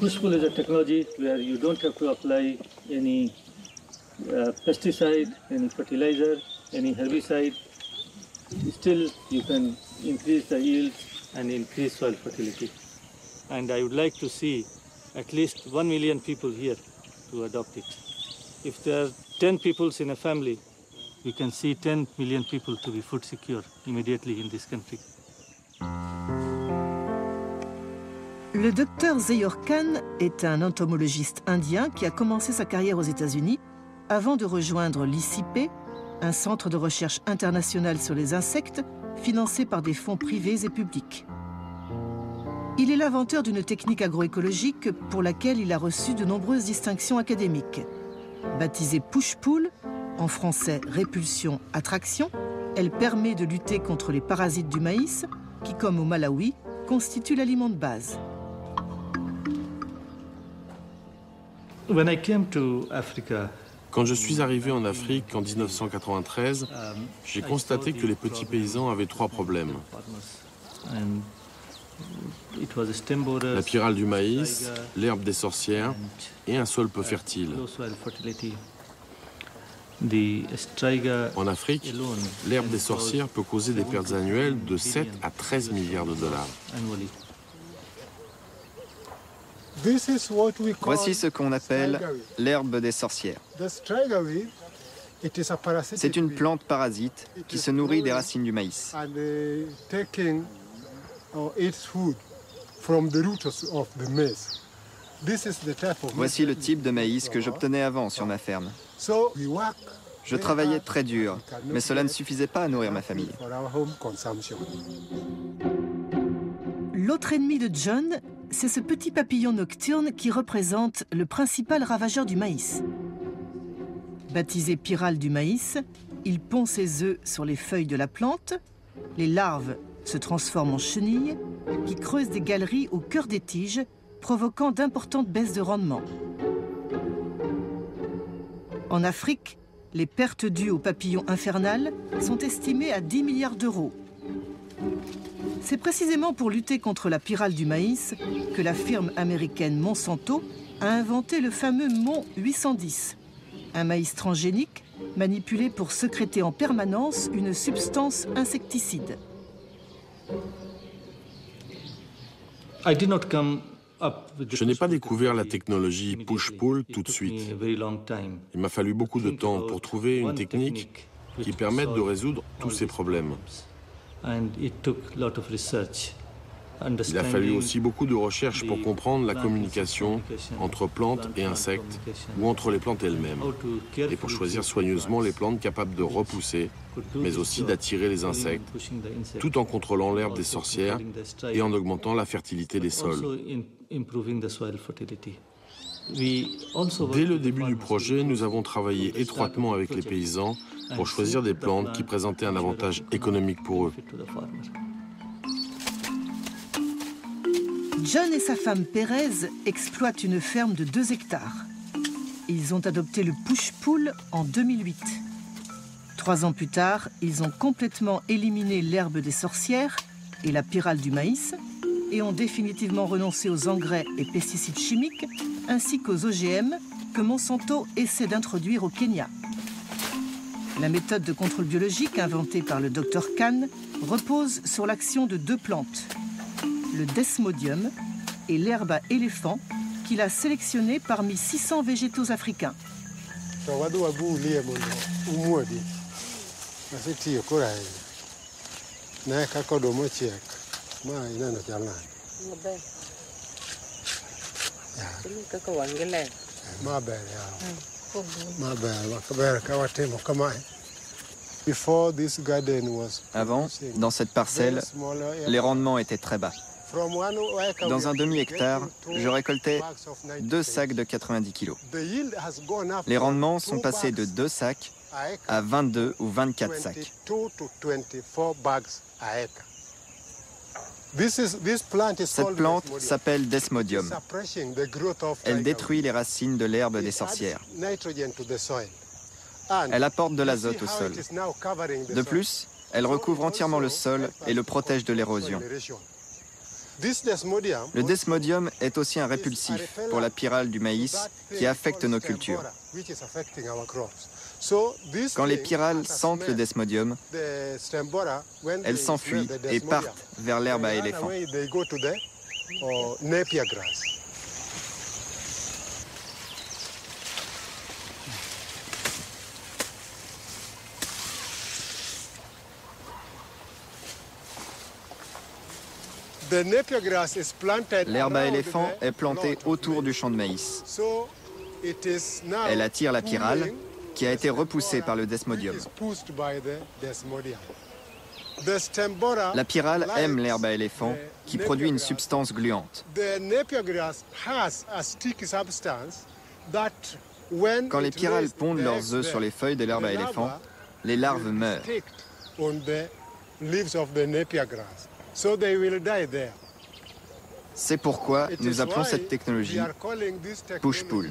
Speaker 22: Push-pull is a technology where you don't have to apply any pesticide, any fertilizer, any herbicide. Still, you can increase the yield and increase soil fertility. And I would like to see at least 1 million people here to adopt it. If there are 10 people in a family, you can see 10 million people to be food secure immediately in this country.
Speaker 3: Le docteur Zeyur Khan est un entomologiste indien qui a commencé sa carrière aux États-Unis avant de rejoindre l'ICIP, un centre de recherche international sur les insectes financé par des fonds privés et publics. Il est l'inventeur d'une technique agroécologique pour laquelle il a reçu de nombreuses distinctions académiques. Baptisée push-pull, en français répulsion-attraction, elle permet de lutter contre les parasites du maïs qui, comme au Malawi, constituent l'aliment de base.
Speaker 8: Quand je suis arrivé en Afrique en 1993, j'ai constaté que les petits paysans avaient 3 problèmes. La pyrale du maïs, l'herbe des sorcières et un sol peu fertile. En Afrique, l'herbe des sorcières peut causer des pertes annuelles de 7 à 13 milliards de dollars.
Speaker 19: Voici ce qu'on appelle l'herbe des sorcières. C'est une plante parasite qui se nourrit des racines du maïs. Voici le type de maïs que j'obtenais avant sur ma ferme. Je travaillais très dur, mais cela ne suffisait pas à nourrir ma famille.
Speaker 3: L'autre ennemi de John, c'est ce petit papillon nocturne qui représente le principal ravageur du maïs. Baptisé pyrale du maïs, il pond ses œufs sur les feuilles de la plante. Les larves se transforment en chenilles qui creusent des galeries au cœur des tiges, provoquant d'importantes baisses de rendement. En Afrique, les pertes dues au papillon infernal sont estimées à 10 milliards d'euros. C'est précisément pour lutter contre la pyrale du maïs que la firme américaine Monsanto a inventé le fameux Mon 810, un maïs transgénique manipulé pour sécréter en permanence une substance insecticide.
Speaker 8: Je n'ai pas découvert la technologie push-pull tout de suite. Il m'a fallu beaucoup de temps pour trouver une technique qui permette de résoudre tous ces problèmes. Il a fallu aussi beaucoup de recherche pour comprendre la communication entre plantes et insectes ou entre les plantes elles-mêmes et pour choisir soigneusement les plantes capables de repousser, mais aussi d'attirer les insectes, tout en contrôlant l'herbe des sorcières et en augmentant la fertilité des sols. Dès le début du projet, nous avons travaillé étroitement avec les paysans pour choisir des plantes qui présentaient un avantage économique pour eux.
Speaker 3: John et sa femme Pérez exploitent une ferme de 2 hectares. Ils ont adopté le push-pull en 2008. 3 ans plus tard, ils ont complètement éliminé l'herbe des sorcières et la pyrale du maïs et ont définitivement renoncé aux engrais et pesticides chimiques ainsi qu'aux OGM que Monsanto essaie d'introduire au Kenya. La méthode de contrôle biologique inventée par le Dr Khan repose sur l'action de 2 plantes, le desmodium et l'herbe à éléphant qu'il a sélectionné parmi 600 végétaux africains.
Speaker 19: Avant, dans cette parcelle, les rendements étaient très bas. Dans un demi-hectare, je récoltais 2 sacs de 90 kg. Les rendements sont passés de 2 sacs à 22 ou 24 sacs. Cette plante s'appelle Desmodium. Elle détruit les racines de l'herbe des sorcières. Elle apporte de l'azote au sol. De plus, elle recouvre entièrement le sol et le protège de l'érosion. Le desmodium est aussi un répulsif pour la pyrale du maïs qui affecte nos cultures. Quand les pyrales sentent le desmodium, elles s'enfuient et partent vers l'herbe à éléphant. L'herbe à éléphant est plantée autour du champ de maïs. Elle attire la pyrale, qui a été repoussée par le desmodium. La pyrale aime l'herbe à éléphant, qui produit une substance gluante. Quand les pyrales pondent leurs œufs sur les feuilles de l'herbe à éléphant, les larves meurent. C'est pourquoi nous appelons cette technologie push-pull.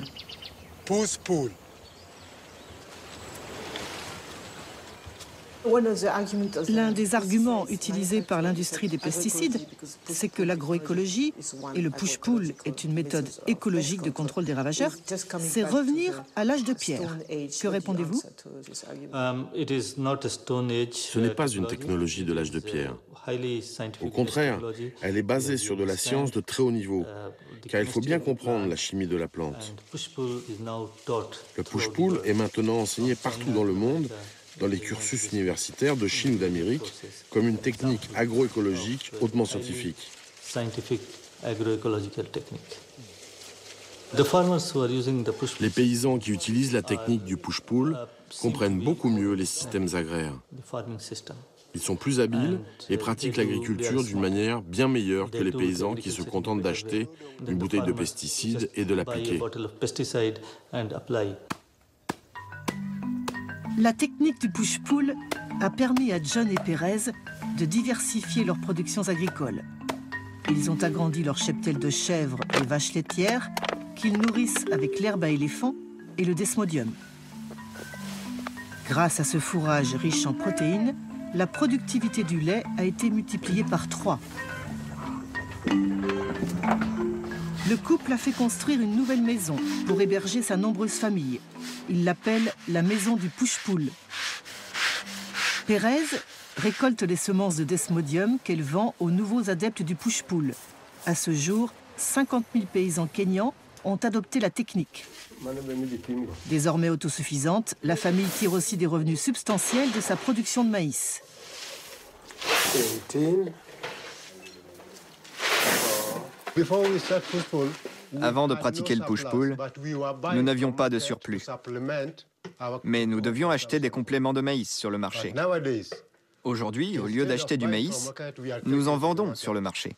Speaker 3: L'un des arguments utilisés par l'industrie des pesticides, c'est que l'agroécologie et le push-pull est une méthode écologique de contrôle des ravageurs. C'est revenir à l'âge de pierre. Que répondez-vous?
Speaker 8: Ce n'est pas une technologie de l'âge de pierre. Au contraire, elle est basée sur de la science de très haut niveau, car il faut bien comprendre la chimie de la plante. Le push-pull est maintenant enseigné partout dans le monde, dans les cursus universitaires de Chine ou d'Amérique, comme une technique agroécologique hautement scientifique. Les paysans qui utilisent la technique du push-pull comprennent beaucoup mieux les systèmes agraires. Ils sont plus habiles et pratiquent l'agriculture d'une manière bien meilleure que les paysans qui se contentent d'acheter une bouteille de pesticides et de l'appliquer.
Speaker 3: La technique du push-pull a permis à John et Pérez de diversifier leurs productions agricoles. Ils ont agrandi leur cheptel de chèvres et vaches laitières qu'ils nourrissent avec l'herbe à éléphant et le desmodium. Grâce à ce fourrage riche en protéines, la productivité du lait a été multipliée par 3. Le couple a fait construire une nouvelle maison pour héberger sa nombreuse famille. Il l'appelle la maison du push-pull. Pérez récolte les semences de desmodium qu'elle vend aux nouveaux adeptes du push-pull. À ce jour, 50 000 paysans kenyans ont adopté la technique. Désormais autosuffisante, la famille tire aussi des revenus substantiels de sa production de maïs.
Speaker 19: Avant de pratiquer le push-pull, nous n'avions pas de surplus. Mais nous devions acheter des compléments de maïs sur le marché. Aujourd'hui, au lieu d'acheter du maïs, nous en vendons sur le marché.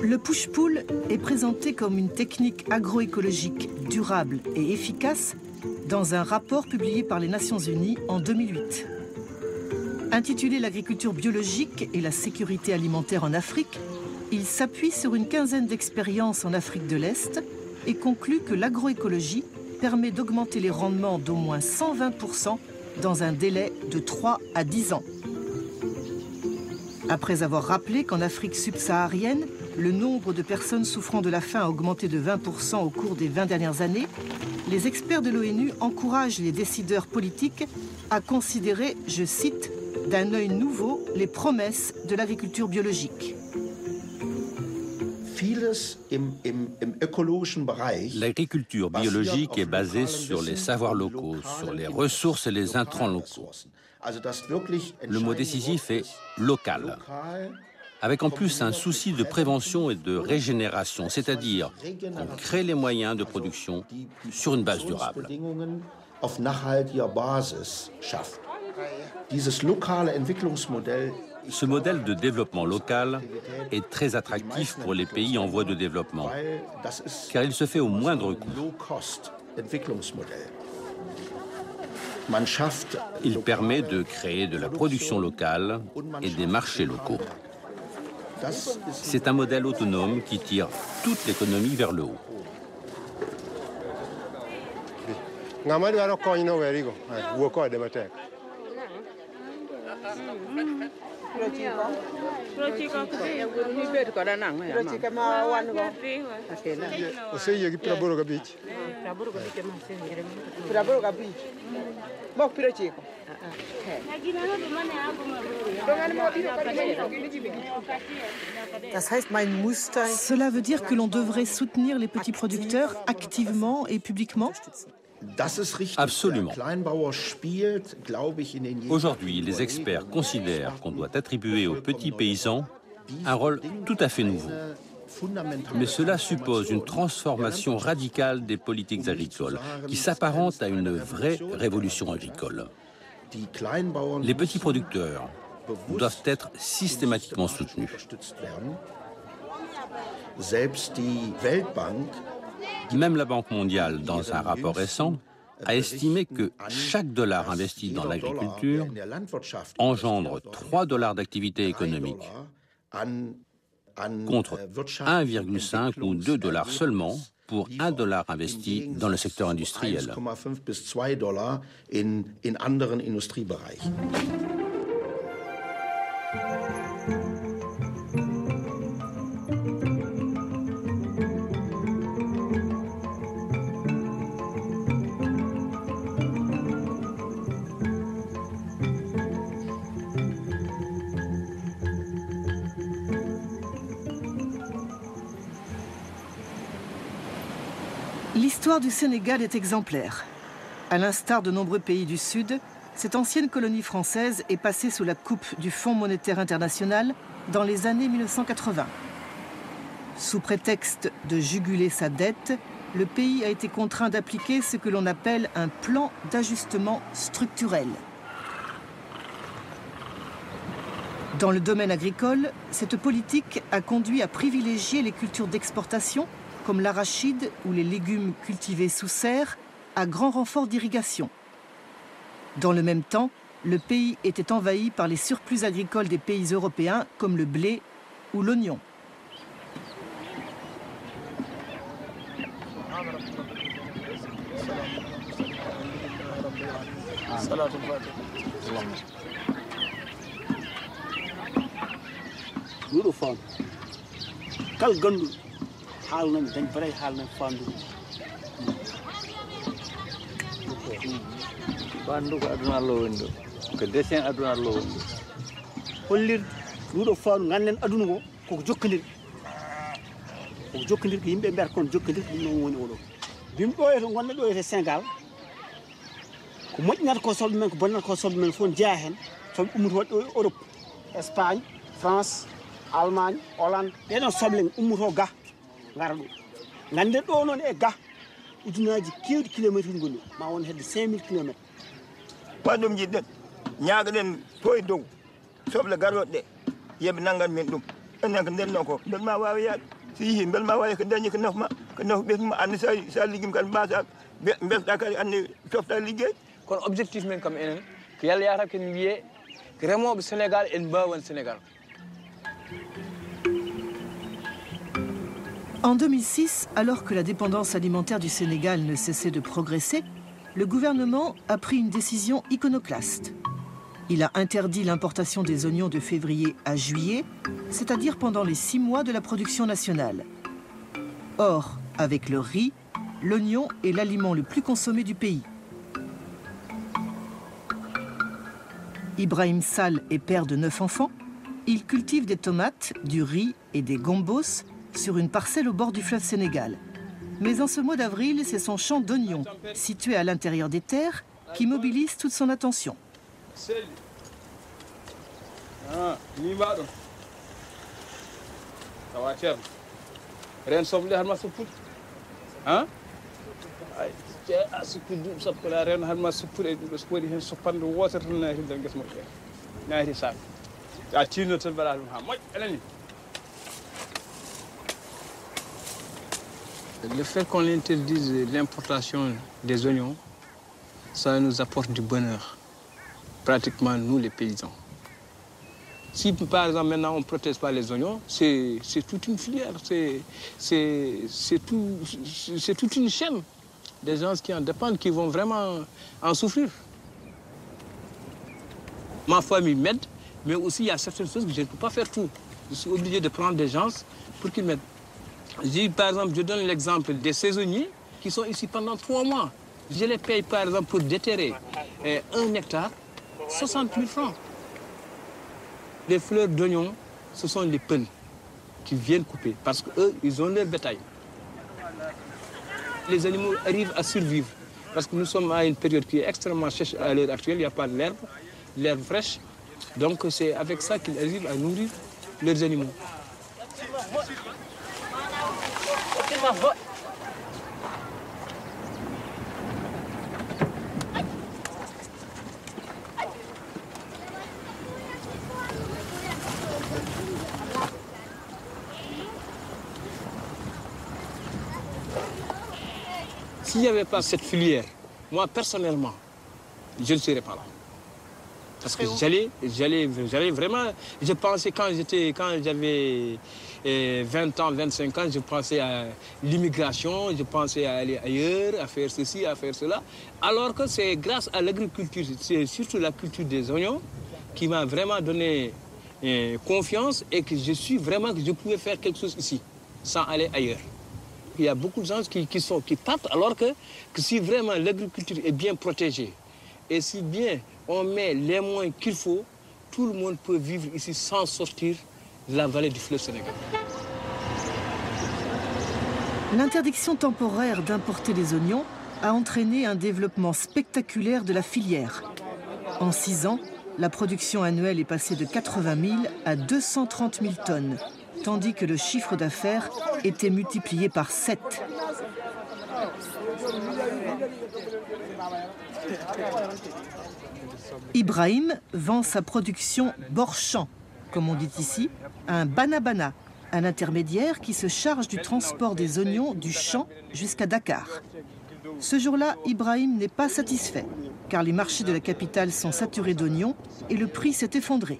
Speaker 3: Le push-pull est présenté comme une technique agroécologique durable et efficace dans un rapport publié par les Nations Unies en 2008. Intitulé « L'agriculture biologique et la sécurité alimentaire en Afrique », il s'appuie sur une quinzaine d'expériences en Afrique de l'Est et conclut que l'agroécologie permet d'augmenter les rendements d'au moins 120% dans un délai de 3 à 10 ans. Après avoir rappelé qu'en Afrique subsaharienne, le nombre de personnes souffrant de la faim a augmenté de 20% au cours des 20 dernières années, les experts de l'ONU encouragent les décideurs politiques à considérer, je cite, d'un œil nouveau les promesses de l'agriculture biologique.
Speaker 17: L'agriculture biologique est basée sur les savoirs locaux, sur les ressources et les intrants locaux. Le mot décisif est local, avec en plus un souci de prévention et de régénération, c'est-à-dire qu'on crée les moyens de production sur une base durable. Ce modèle de développement local est très attractif pour les pays en voie de développement, car il se fait au moindre coût. Il permet de créer de la production locale et des marchés locaux. C'est un modèle autonome qui tire toute l'économie vers le haut.
Speaker 3: Cela veut dire que l'on devrait soutenir les petits producteurs activement et publiquement?
Speaker 17: Absolument. Aujourd'hui, les experts considèrent qu'on doit attribuer aux petits paysans un rôle tout à fait nouveau. Mais cela suppose une transformation radicale des politiques agricoles qui s'apparente à une vraie révolution agricole. Les petits producteurs doivent être systématiquement soutenus. Même la Banque mondiale, dans un rapport récent, a estimé que chaque dollar investi dans l'agriculture engendre 3 dollars d'activité économique, contre 1,5 ou 2 dollars seulement pour 1 dollar investi dans le secteur industriel.
Speaker 3: L'histoire du Sénégal est exemplaire. À l'instar de nombreux pays du Sud, cette ancienne colonie française est passée sous la coupe du Fonds monétaire international dans les années 1980. Sous prétexte de juguler sa dette, le pays a été contraint d'appliquer ce que l'on appelle un plan d'ajustement structurel. Dans le domaine agricole, cette politique a conduit à privilégier les cultures d'exportation comme l'arachide ou les légumes cultivés sous serre, à grand renfort d'irrigation. Dans le même temps, le pays était envahi par les surplus agricoles des pays européens, comme le blé ou l'oignon.
Speaker 1: haalnañ dañ bare haalnañ fandu fandu ko aduna Allah woni ɗo ko dessin aduna Allah woni ɗo hollir ɗuɗo fandu ganden aduna ko koko jokkodir ko yimɓe mbiyata kon jokkodir ɗum noon woni oɗo bim ɗo e to gonɗo ɗo e Sénégal ko moƴƴinata ko soble men ko bonnata ko soble men fof jeeya hen soble ummuto waɗɗo Europe Espagne France Allemagne Hollande ɗeɗon soble ummuto ga ngara ɗo gande ɗo noon e ga ujunaji kewɗi kilométre uji gonɗi ma won hedde 5000 kilométre
Speaker 4: wan ɗum jiɗɗen ñaagaɗen to e dow soble garoɗe ɗe yimɓe nangan men ɗum enen ko ndenno ko bel ma wawi yaade so yeehi bel ma wawi ko dañi ko nafma ɓesma andi sa liggima kadi mbasa besɗa kadi andi tofta liggey
Speaker 1: kono objectif men kam enen ko yalla yata ken wiye ko remoɓe Sénégal en mbawan Sénégal.
Speaker 3: En 2006, alors que la dépendance alimentaire du Sénégal ne cessait de progresser, le gouvernement a pris une décision iconoclaste. Il a interdit l'importation des oignons de février à juillet, c'est-à-dire pendant les 6 mois de la production nationale. Or, avec le riz, l'oignon est l'aliment le plus consommé du pays. Ibrahim Sall est père de 9 enfants. Il cultive des tomates, du riz et des gombos sur une parcelle au bord du fleuve Sénégal. Mais en ce mois d'avril, c'est son champ d'oignons, situé à l'intérieur des terres, qui mobilise toute son attention.
Speaker 1: Le fait qu'on interdise l'importation des oignons, ça nous apporte du bonheur, pratiquement nous les paysans. Si par exemple maintenant on ne protège pas les oignons, c'est toute une filière, c'est toute une chaîne des gens qui en dépendent, qui vont vraiment en souffrir. Ma famille m'aide, mais aussi il y a certaines choses que je ne peux pas faire tout. Je suis obligé de prendre des gens pour qu'ils m'aident. Par exemple, je donne l'exemple des saisonniers qui sont ici pendant 3 mois. Je les paye par exemple pour déterrer 1 hectare, 60 000 francs. Les fleurs d'oignon, ce sont les peuls qui viennent couper parce qu'eux, ils ont leur bétail. Les animaux arrivent à survivre Parce que nous sommes à une période qui est extrêmement sèche à l'heure actuelle, il n'y a pas l'herbe fraîche. Donc c'est avec ça qu'ils arrivent à nourrir leurs animaux. S'il n'y avait pas cette filière, moi personnellement, je ne serais pas là. Parce que j'allais vraiment... Je pensais quand j'avais 20 ans, 25 ans, je pensais à l'immigration, je pensais à aller ailleurs, à faire ceci, à faire cela. Alors que c'est grâce à l'agriculture, c'est surtout la culture des oignons, qui m'a vraiment donné confiance et que je suis vraiment que je pouvais faire quelque chose ici, sans aller ailleurs. Il y a beaucoup de gens qui partent alors que si vraiment l'agriculture est bien protégée et si bien on met les moyens qu'il faut, tout le monde peut vivre ici sans sortir de la vallée du fleuve Sénégal.
Speaker 3: L'interdiction temporaire d'importer les oignons a entraîné un développement spectaculaire de la filière. En 6 ans, la production annuelle est passée de 80 000 à 230 000 tonnes, tandis que le chiffre d'affaires était multiplié par 7. Ibrahim vend sa production bord-champ, comme on dit ici, à un banabana, un intermédiaire qui se charge du transport des oignons du champ jusqu'à Dakar. Ce jour-là, Ibrahim n'est pas satisfait, car les marchés de la capitale sont saturés d'oignons et le prix s'est effondré.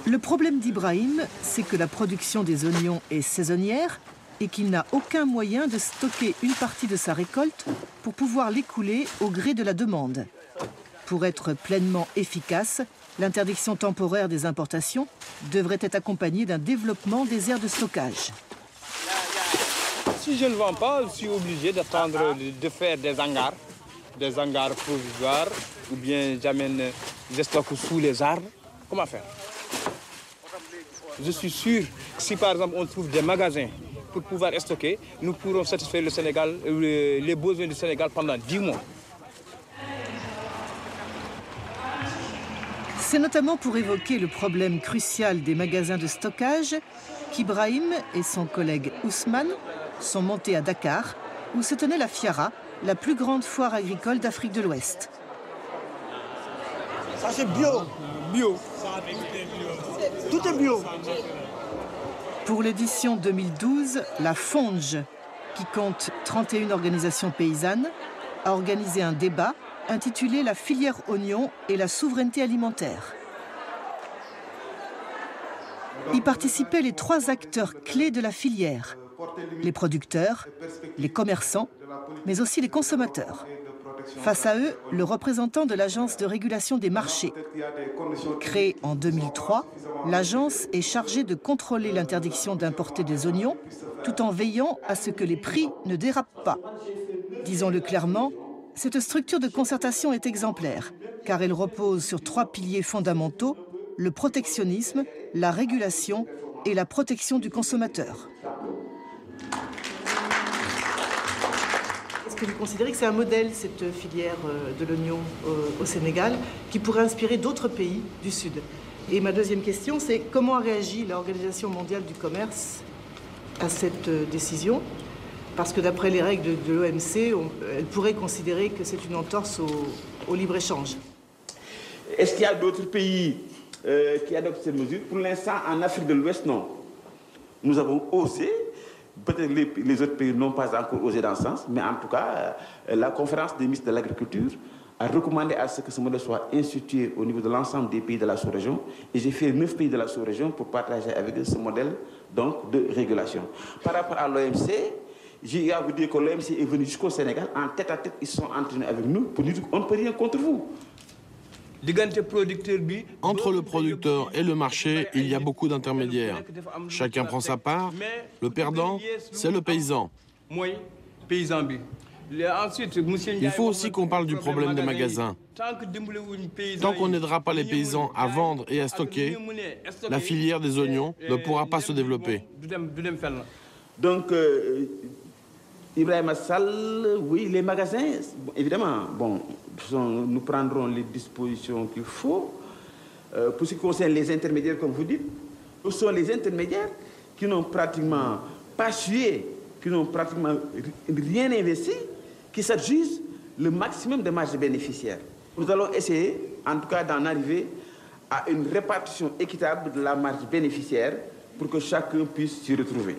Speaker 3: Le problème d'Ibrahim, c'est que la production des oignons est saisonnière et qu'il n'a aucun moyen de stocker une partie de sa récolte pour pouvoir l'écouler au gré de la demande. Pour être pleinement efficace, l'interdiction temporaire des importations devrait être accompagnée d'un développement des aires de stockage.
Speaker 1: Si je ne vends pas, je suis obligé d'attendre de faire des hangars provisoires, ou bien j'amène des stocks sous les arbres. Comment faire? Je suis sûr que si par exemple on trouve des magasins pour pouvoir stocker, nous pourrons satisfaire le Sénégal, les besoins du Sénégal pendant 10 mois.
Speaker 3: C'est notamment pour évoquer le problème crucial des magasins de stockage qu'Ibrahim et son collègue Ousmane sont montés à Dakar, où se tenait la Fiara, la plus grande foire agricole d'Afrique de l'Ouest.
Speaker 4: Ça c'est bio. Bio. Tout est bio.
Speaker 3: Pour l'édition 2012, la FONGE, qui compte 31 organisations paysannes, a organisé un débat intitulé « La filière oignon et la souveraineté alimentaire ». Y participaient les 3 acteurs clés de la filière, les producteurs, les commerçants, mais aussi les consommateurs. Face à eux, le représentant de l'Agence de régulation des marchés. Créée en 2003, l'agence est chargée de contrôler l'interdiction d'importer des oignons, tout en veillant à ce que les prix ne dérapent pas. Disons-le clairement, cette structure de concertation est exemplaire, car elle repose sur 3 piliers fondamentaux, le protectionnisme, la régulation et la protection du consommateur. Est-ce que vous considérez que c'est un modèle, cette filière de l'oignon au Sénégal, qui pourrait inspirer d'autres pays du Sud? Et ma deuxième question, c'est comment a réagi l'Organisation mondiale du commerce à cette décision? Parce que d'après les règles de l'OMC, elle pourrait considérer que c'est une entorse au libre-échange.
Speaker 7: Est-ce qu'il y a d'autres pays qui adoptent cette mesure? Pour l'instant, en Afrique de l'Ouest, non. Nous avons osé. Peut-être les autres pays n'ont pas encore osé dans ce sens, mais en tout cas, la conférence des ministres de l'Agriculture a recommandé à ce que ce modèle soit institué au niveau de l'ensemble des pays de la sous-région. Et j'ai fait 9 pays de la sous-région pour partager avec eux ce modèle donc, de régulation. Par rapport à l'OMC, j'ai à vous dire que l'OMC est venu jusqu'au Sénégal. En tête à tête, ils sont entraînés avec nous pour nous dire qu'on ne peut rien contre vous.
Speaker 8: Entre le producteur et le marché, il y a beaucoup d'intermédiaires. Chacun prend sa part. Le perdant, c'est le paysan. Il faut aussi qu'on parle du problème des magasins. Tant qu'on n'aidera pas les paysans à vendre et à stocker, la filière des oignons ne pourra pas se développer.
Speaker 7: Donc, Ibrahim Sall, oui, les magasins, évidemment, bon, nous prendrons les dispositions qu'il faut. Pour ce qui concerne les intermédiaires, comme vous dites, ce sont les intermédiaires qui n'ont pratiquement pas sué, qui n'ont pratiquement rien investi, qui s'adjugent le maximum de marge bénéficiaire. Nous allons essayer, en tout cas, d'en arriver à une répartition équitable de la marge bénéficiaire pour que chacun puisse s'y retrouver.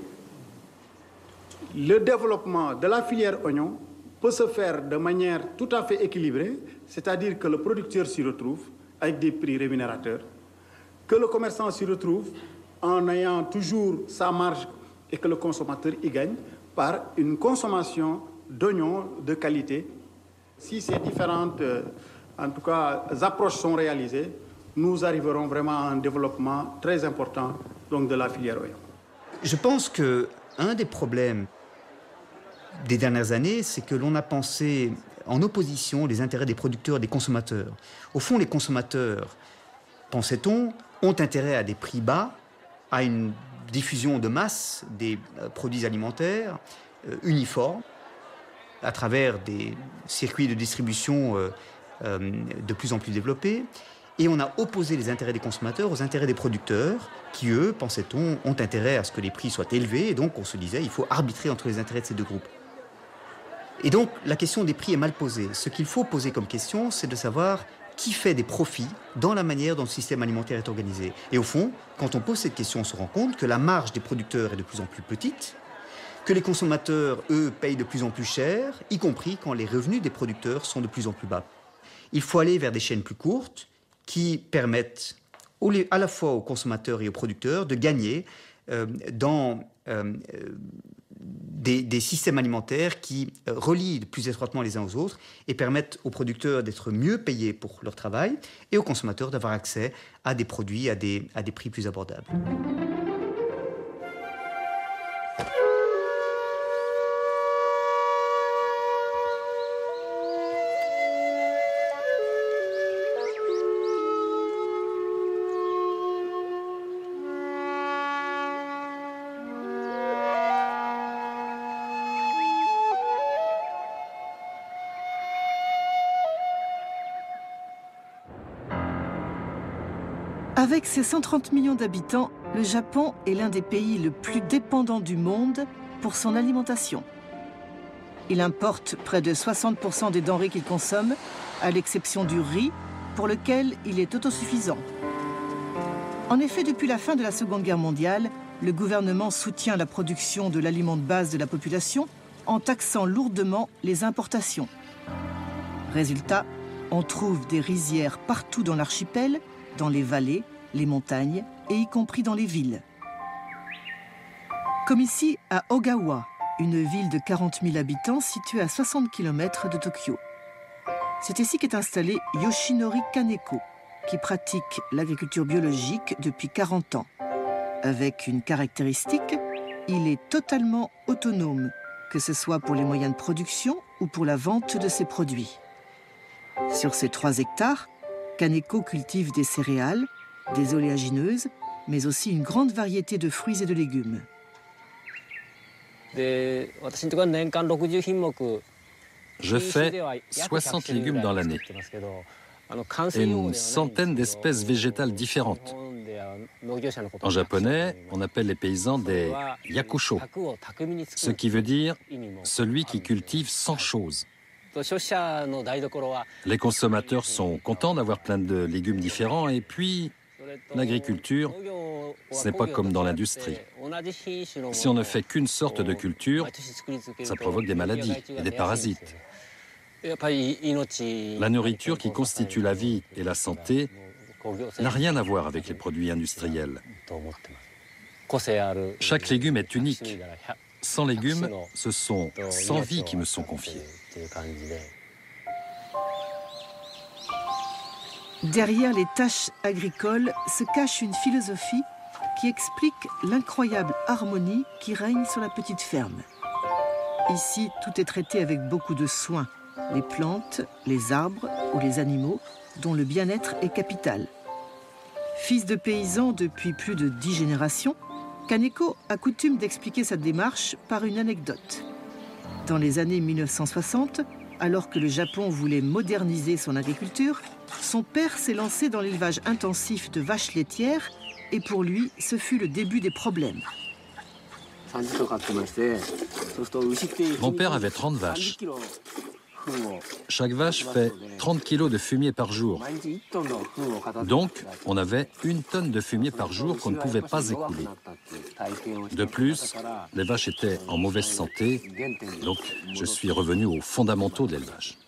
Speaker 2: Le développement de la filière oignon peut se faire de manière tout à fait équilibrée, c'est-à-dire que le producteur s'y retrouve avec des prix rémunérateurs, que le commerçant s'y retrouve en ayant toujours sa marge et que le consommateur y gagne par une consommation d'oignons de qualité. Si ces différentes, en tout cas, approches sont réalisées, nous arriverons vraiment à un développement très important donc, de la filière oignon.
Speaker 5: Je pense qu'un des problèmes des dernières années, c'est que l'on a pensé en opposition les intérêts des producteurs et des consommateurs. Au fond, les consommateurs, pensait-on, ont intérêt à des prix bas, à une diffusion de masse des produits alimentaires uniformes, à travers des circuits de distribution de plus en plus développés. Et on a opposé les intérêts des consommateurs aux intérêts des producteurs, qui, eux, pensait-on, ont intérêt à ce que les prix soient élevés. Et donc, on se disait, il faut arbitrer entre les intérêts de ces deux groupes. Et donc, la question des prix est mal posée. Ce qu'il faut poser comme question, c'est de savoir qui fait des profits dans la manière dont le système alimentaire est organisé. Et au fond, quand on pose cette question, on se rend compte que la marge des producteurs est de plus en plus petite, que les consommateurs, eux, payent de plus en plus cher, y compris quand les revenus des producteurs sont de plus en plus bas. Il faut aller vers des chaînes plus courtes qui permettent à la fois aux consommateurs et aux producteurs de gagner dans des systèmes alimentaires qui relient plus étroitement les uns aux autres et permettent aux producteurs d'être mieux payés pour leur travail et aux consommateurs d'avoir accès à des produits à des prix plus abordables.
Speaker 3: Avec ses 130 millions d'habitants, le Japon est l'un des pays le plus dépendant du monde pour son alimentation. Il importe près de 60% des denrées qu'il consomme, à l'exception du riz, pour lequel il est autosuffisant. En effet, depuis la fin de la Seconde Guerre mondiale, le gouvernement soutient la production de l'aliment de base de la population en taxant lourdement les importations. Résultat, on trouve des rizières partout dans l'archipel, dans les vallées, les montagnes et y compris dans les villes. Comme ici à Ogawa, une ville de 40 000 habitants située à 60 km de Tokyo. C'est ici qu'est installé Yoshinori Kaneko, qui pratique l'agriculture biologique depuis 40 ans. Avec une caractéristique, il est totalement autonome, que ce soit pour les moyens de production ou pour la vente de ses produits. Sur ces 3 hectares, Kaneko cultive des céréales, des oléagineuses, mais aussi une grande variété de fruits et de légumes.
Speaker 10: Je fais 60 légumes dans l'année et une centaine d'espèces végétales différentes. En japonais, on appelle les paysans des yakusho, ce qui veut dire celui qui cultive 100 choses. Les consommateurs sont contents d'avoir plein de légumes différents et puis l'agriculture, ce n'est pas comme dans l'industrie. Si on ne fait qu'une sorte de culture, ça provoque des maladies et des parasites. La nourriture qui constitue la vie et la santé n'a rien à voir avec les produits industriels. Chaque légume est unique. 100 légumes, ce sont 100 vies qui me sont confiées.
Speaker 3: Derrière les tâches agricoles se cache une philosophie qui explique l'incroyable harmonie qui règne sur la petite ferme. Ici, tout est traité avec beaucoup de soin. Les plantes, les arbres ou les animaux, dont le bien-être est capital. Fils de paysan depuis plus de 10 générations, Kaneko a coutume d'expliquer sa démarche par une anecdote. Dans les années 1960, alors que le Japon voulait moderniser son agriculture, son père s'est lancé dans l'élevage intensif de vaches laitières et pour lui, ce fut le début des problèmes.
Speaker 12: Mon père avait 30 vaches. Chaque vache fait 30 kilos de fumier par jour. Donc, on avait 1 tonne de fumier par jour qu'on ne pouvait pas écouler. De plus, les vaches étaient en mauvaise santé, donc je suis revenu aux fondamentaux de l'élevage.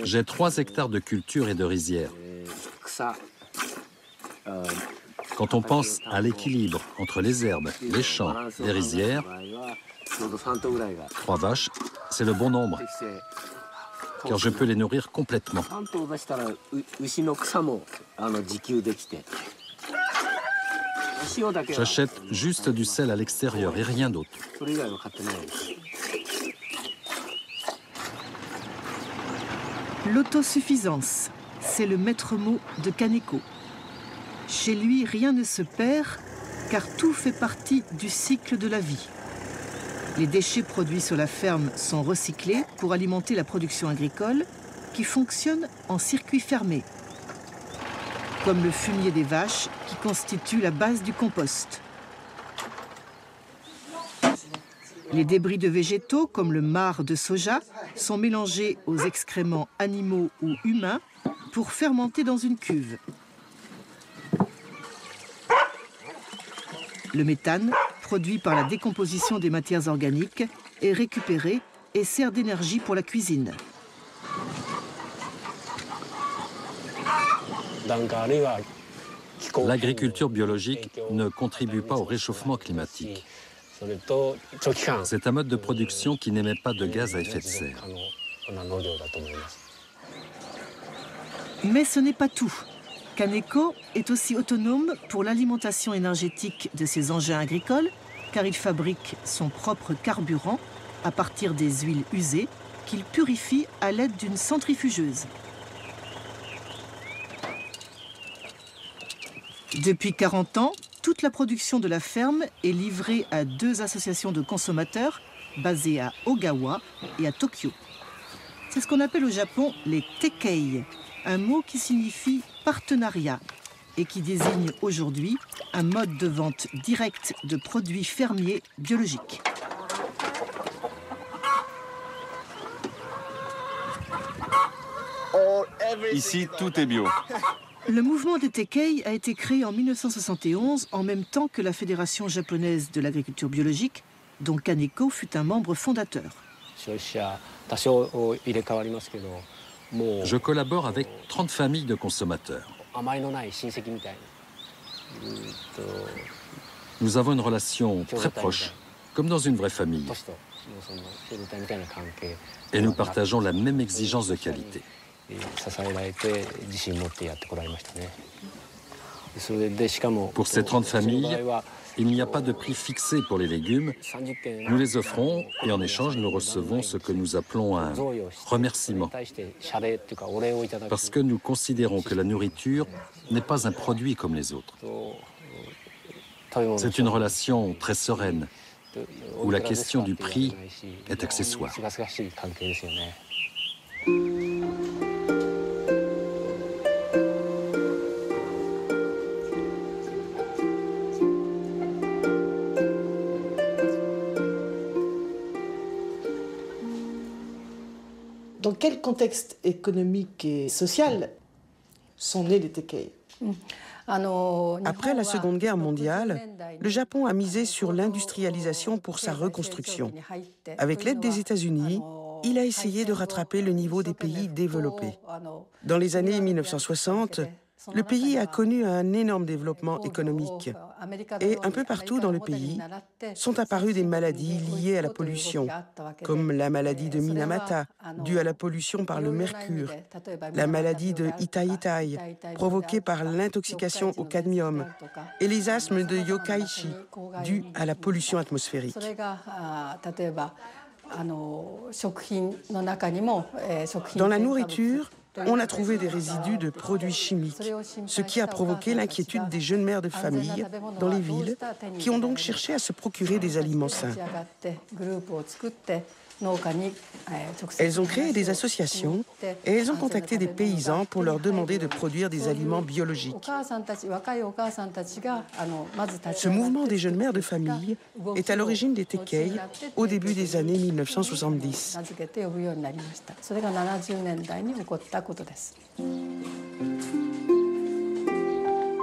Speaker 12: J'ai 3 hectares de culture et de rizières. Quand on pense à l'équilibre entre les herbes, les champs, les rizières, 3 vaches, c'est le bon nombre, car je peux les nourrir complètement. J'achète juste du sel à l'extérieur et rien d'autre.
Speaker 3: L'autosuffisance, c'est le maître mot de Kaneko. Chez lui, rien ne se perd, car tout fait partie du cycle de la vie. Les déchets produits sur la ferme sont recyclés pour alimenter la production agricole, qui fonctionne en circuit fermé, comme le fumier des vaches, qui constitue la base du compost. Les débris de végétaux, comme le marc de soja, sont mélangés aux excréments animaux ou humains pour fermenter dans une cuve. Le méthane, produit par la décomposition des matières organiques, est récupéré et sert d'énergie pour la cuisine.
Speaker 12: L'agriculture biologique ne contribue pas au réchauffement climatique. C'est un mode de production qui n'émet pas de gaz à effet de serre.
Speaker 3: Mais ce n'est pas tout. Kaneko est aussi autonome pour l'alimentation énergétique de ses engins agricoles, car il fabrique son propre carburant à partir des huiles usées qu'il purifie à l'aide d'une centrifugeuse. Depuis 40 ans, toute la production de la ferme est livrée à 2 associations de consommateurs basées à Ogawa et à Tokyo. C'est ce qu'on appelle au Japon les tekkei, un mot qui signifie partenariat et qui désigne aujourd'hui un mode de vente directe de produits fermiers biologiques.
Speaker 11: Ici, tout est bio.
Speaker 3: Le mouvement des tekkei a été créé en 1971 en même temps que la Fédération japonaise de l'agriculture biologique, dont Kaneko fut un membre fondateur.
Speaker 12: Je collabore avec 30 familles de consommateurs. Nous avons une relation très proche, comme dans une vraie famille. Et nous partageons la même exigence de qualité. Pour ces 30 familles, il n'y a pas de prix fixé pour les légumes. Nous les offrons et en échange, nous recevons ce que nous appelons un remerciement. Parce que nous considérons que la nourriture n'est pas un produit comme les autres. C'est une relation très sereine, où la question du prix est accessoire.
Speaker 3: Dans quel contexte économique et social sont nés les tekkei ?
Speaker 13: Après la Seconde Guerre mondiale, le Japon a misé sur l'industrialisation pour sa reconstruction. Avec l'aide des États-Unis, il a essayé de rattraper le niveau des pays développés. Dans les années 1960, le pays a connu un énorme développement économique. Et un peu partout dans le pays sont apparues des maladies liées à la pollution, comme la maladie de Minamata, due à la pollution par le mercure, la maladie de Itai-Itai, provoquée par l'intoxication au cadmium, et les asthmes de Yokkaichi, dus à la pollution atmosphérique. Dans la nourriture, on a trouvé des résidus de produits chimiques, ce qui a provoqué l'inquiétude des jeunes mères de famille dans les villes, qui ont donc cherché à se procurer des aliments sains. Elles ont créé des associations et elles ont contacté des paysans pour leur demander de produire des aliments biologiques. Ce mouvement des jeunes mères de famille est à l'origine des Tekei au début des années 1970.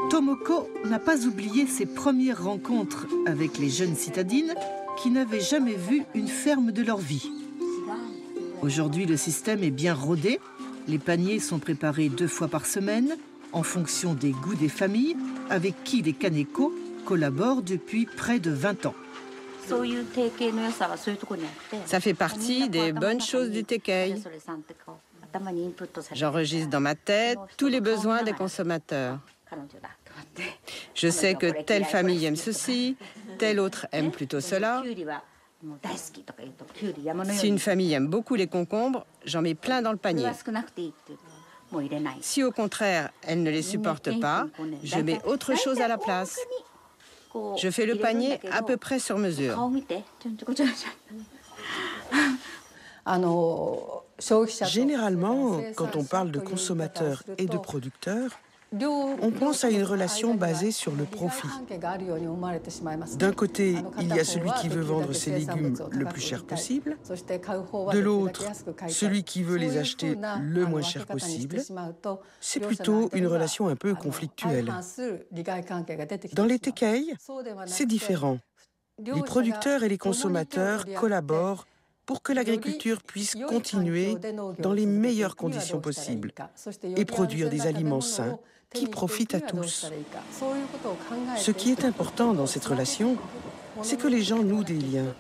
Speaker 3: Tomoko n'a pas oublié ses premières rencontres avec les jeunes citadines qui n'avaient jamais vu une ferme de leur vie. Aujourd'hui, le système est bien rodé. Les paniers sont préparés 2 fois par semaine en fonction des goûts des familles avec qui les Kaneko collaborent depuis près de 20 ans.
Speaker 14: Ça fait partie des bonnes choses du Tekei. J'enregistre dans ma tête tous les besoins des consommateurs. Je sais que telle famille aime ceci, telle autre aime plutôt cela. Si une famille aime beaucoup les concombres, j'en mets plein dans le panier. Si au contraire, elle ne les supporte pas, je mets autre chose à la place. Je fais le panier à peu près sur mesure.
Speaker 13: Généralement, quand on parle de consommateurs et de producteurs, on pense à une relation basée sur le profit. D'un côté, il y a celui qui veut vendre ses légumes le plus cher possible. De l'autre, celui qui veut les acheter le moins cher possible. C'est plutôt une relation un peu conflictuelle. Dans les Tekei, c'est différent. Les producteurs et les consommateurs collaborent pour que l'agriculture puisse continuer dans les meilleures conditions possibles et produire des aliments sains qui profitent à tous. Ce qui est important dans cette relation, c'est que les gens nouent des liens.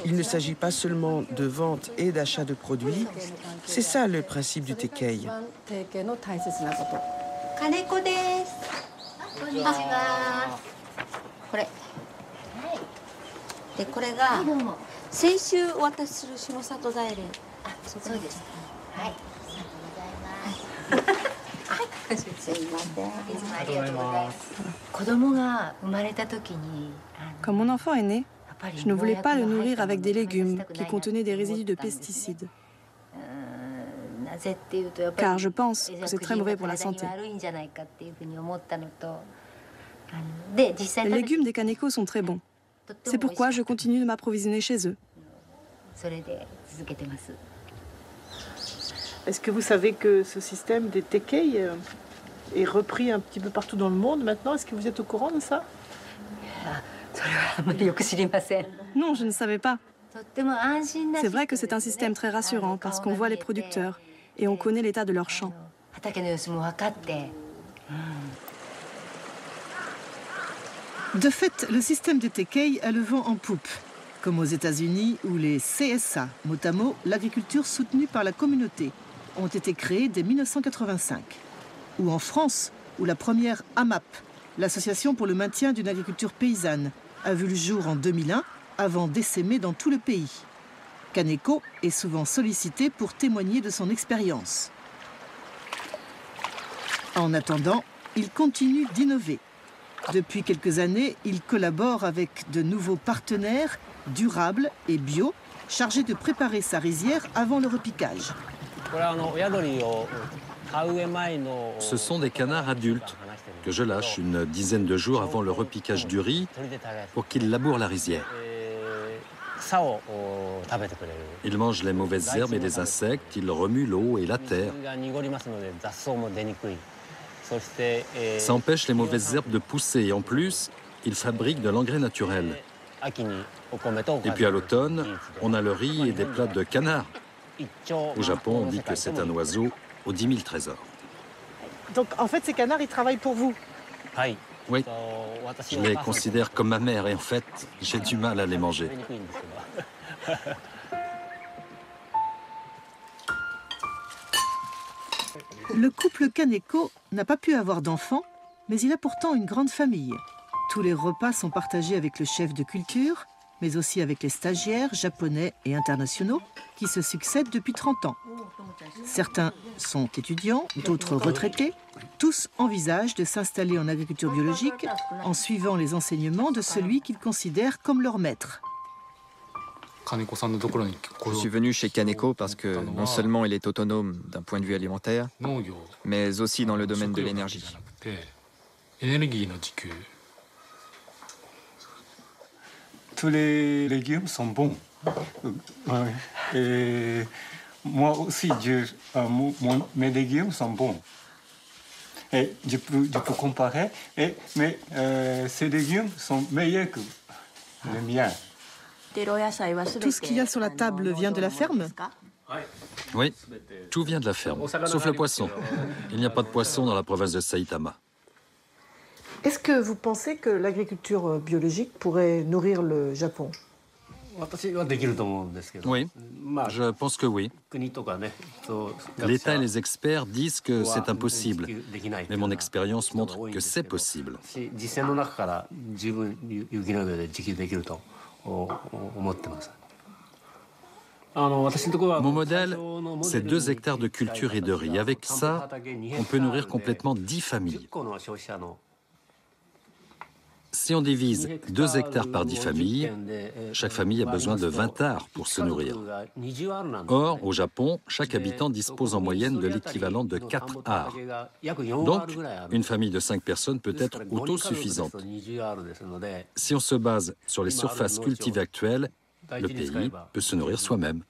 Speaker 13: Il ne s'agit pas seulement de vente et d'achat de produits, c'est ça le principe du Tekei.
Speaker 6: Quand mon enfant est né, je ne voulais pas le nourrir avec des légumes qui contenaient des résidus de pesticides. Car je pense que c'est très mauvais pour la santé. Les légumes des Kaneko sont très bons. C'est pourquoi je continue de m'approvisionner chez eux.
Speaker 15: Est-ce que vous savez que ce système des Tekei est repris un petit peu partout dans le monde maintenant? Est-ce que vous êtes au courant de ça?
Speaker 6: Non, je ne savais pas. C'est vrai que c'est un système très rassurant parce qu'on voit les producteurs et on connaît l'état de leurs champs.
Speaker 3: De fait, le système des Tekei a le vent en poupe, comme aux États-Unis où les CSA, mot à mot l'agriculture soutenue par la communauté, ont été créés dès 1985. Ou en France, où la première AMAP, l'Association pour le maintien d'une agriculture paysanne, a vu le jour en 2001 avant d'essaimer dans tout le pays. Kaneko est souvent sollicité pour témoigner de son expérience. En attendant, il continue d'innover. Depuis quelques années, il collabore avec de nouveaux partenaires durables et bio, chargés de préparer sa rizière avant le repiquage.
Speaker 10: Ce sont des canards adultes que je lâche une dizaine de jours avant le repiquage du riz pour qu'ils labourent la rizière. Ils mangent les mauvaises herbes et les insectes, ils remuent l'eau et la terre. Ça empêche les mauvaises herbes de pousser et en plus, ils fabriquent de l'engrais naturel. Et puis à l'automne, on a le riz et des plats de canard. Au Japon, on dit que c'est un oiseau aux 10 000 trésors.
Speaker 15: Donc en fait, ces canards, ils travaillent pour vous?
Speaker 10: Oui, je les considère comme ma mère et en fait, j'ai du mal à les manger.
Speaker 3: Le couple Kaneko n'a pas pu avoir d'enfants, mais il a pourtant une grande famille. Tous les repas sont partagés avec le chef de culture, mais aussi avec les stagiaires japonais et internationaux qui se succèdent depuis 30 ans. Certains sont étudiants, d'autres retraités. Tous envisagent de s'installer en agriculture biologique en suivant les enseignements de celui qu'ils considèrent comme leur maître.
Speaker 19: Je suis venu chez Kaneko parce que non seulement il est autonome d'un point de vue alimentaire, mais aussi dans le domaine de l'énergie.
Speaker 16: Tous les légumes sont bons. Et moi aussi, mes légumes sont bons. Et je peux comparer, mais ces légumes sont meilleurs que les miens.
Speaker 3: Tout ce qu'il y a sur la table vient de la ferme?
Speaker 10: Oui, tout vient de la ferme, sauf le poisson. Il n'y a pas de poisson dans la province de Saitama.
Speaker 15: Est-ce que vous pensez que l'agriculture biologique pourrait nourrir le Japon?
Speaker 10: Oui, je pense que oui. L'État et les experts disent que c'est impossible, mais mon expérience montre que c'est possible. Mon modèle, c'est 2 hectares de culture et de riz. Avec ça, on peut nourrir complètement 10 familles. Si on divise 2 hectares par 10 familles, chaque famille a besoin de 20 arts pour se nourrir. Or, au Japon, chaque habitant dispose en moyenne de l'équivalent de 4 arts. Donc, une famille de 5 personnes peut être autosuffisante. Si on se base sur les surfaces cultivées actuelles, le pays peut se nourrir soi-même.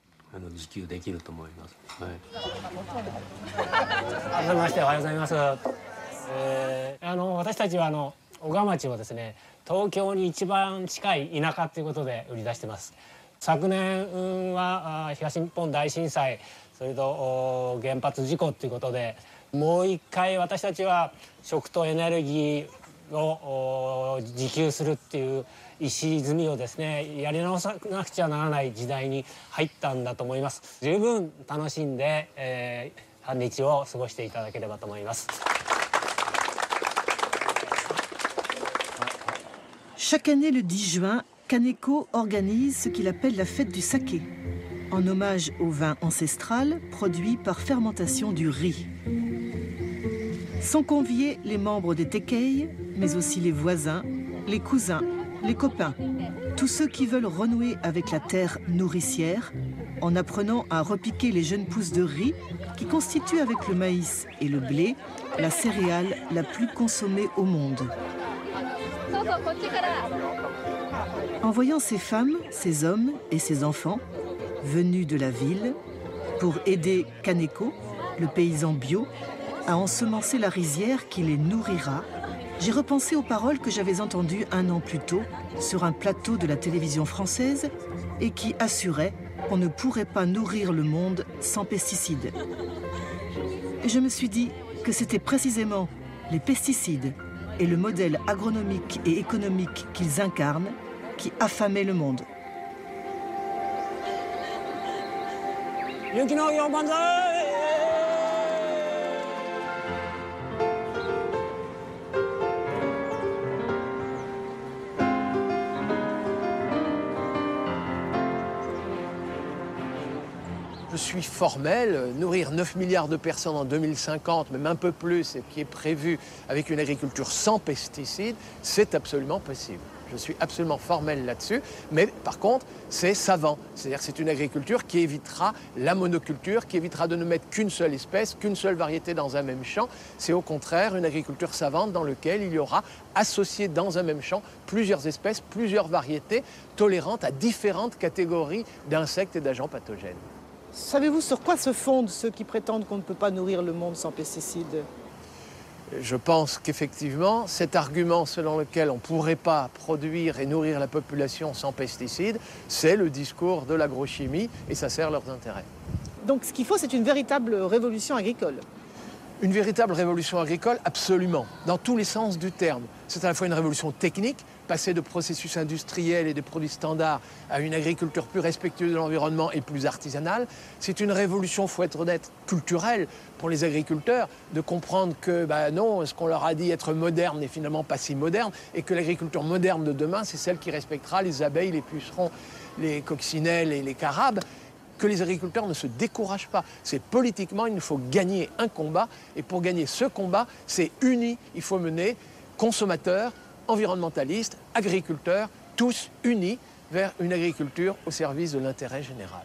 Speaker 3: Chaque année, le 10 juin, Kaneko organise ce qu'il appelle la fête du saké, en hommage au vin ancestral produit par fermentation du riz. Sont conviés les membres des Tekei, mais aussi les voisins, les cousins, les copains, tous ceux qui veulent renouer avec la terre nourricière en apprenant à repiquer les jeunes pousses de riz qui constituent avec le maïs et le blé la céréale la plus consommée au monde. En voyant ces femmes, ces hommes et ces enfants venus de la ville pour aider Kaneko, le paysan bio, à ensemencer la rizière qui les nourrira, j'ai repensé aux paroles que j'avais entendues 1 an plus tôt sur un plateau de la télévision française et qui assuraient qu'on ne pourrait pas nourrir le monde sans pesticides. Et je me suis dit que c'était précisément les pesticides et le modèle agronomique et économique qu'ils incarnent qui affamaient le monde.
Speaker 18: Je suis formel, nourrir 9 milliards de personnes en 2050, même un peu plus, et qui est prévu avec une agriculture sans pesticides, c'est absolument possible. Je suis absolument formel là-dessus, mais par contre, c'est savant. C'est-à-dire que c'est une agriculture qui évitera la monoculture, qui évitera de ne mettre qu'une seule espèce, qu'une seule variété dans un même champ. C'est au contraire une agriculture savante dans laquelle il y aura associé dans un même champ plusieurs espèces, plusieurs variétés, tolérantes à différentes catégories d'insectes et d'agents pathogènes.
Speaker 15: Savez-vous sur quoi se fondent ceux qui prétendent qu'on ne peut pas nourrir le monde sans pesticides?
Speaker 18: Je pense qu'effectivement, cet argument selon lequel on ne pourrait pas produire et nourrir la population sans pesticides, c'est le discours de l'agrochimie et ça sert leurs intérêts.
Speaker 15: Donc ce qu'il faut, c'est une véritable révolution agricole.
Speaker 18: Une véritable révolution agricole, absolument, dans tous les sens du terme. C'est à la fois une révolution technique, passer de processus industriels et de produits standards à une agriculture plus respectueuse de l'environnement et plus artisanale. C'est une révolution, il faut être honnête, culturelle pour les agriculteurs, de comprendre que non, ce qu'on leur a dit être moderne n'est finalement pas si moderne, et que l'agriculture moderne de demain, c'est celle qui respectera les abeilles, les pucerons, les coccinelles et les carabes. Que les agriculteurs ne se découragent pas. C'est politiquement, il nous faut gagner un combat. Et pour gagner ce combat, c'est uni. Il faut mener consommateurs, environnementalistes, agriculteurs, tous unis vers une agriculture au service de l'intérêt général.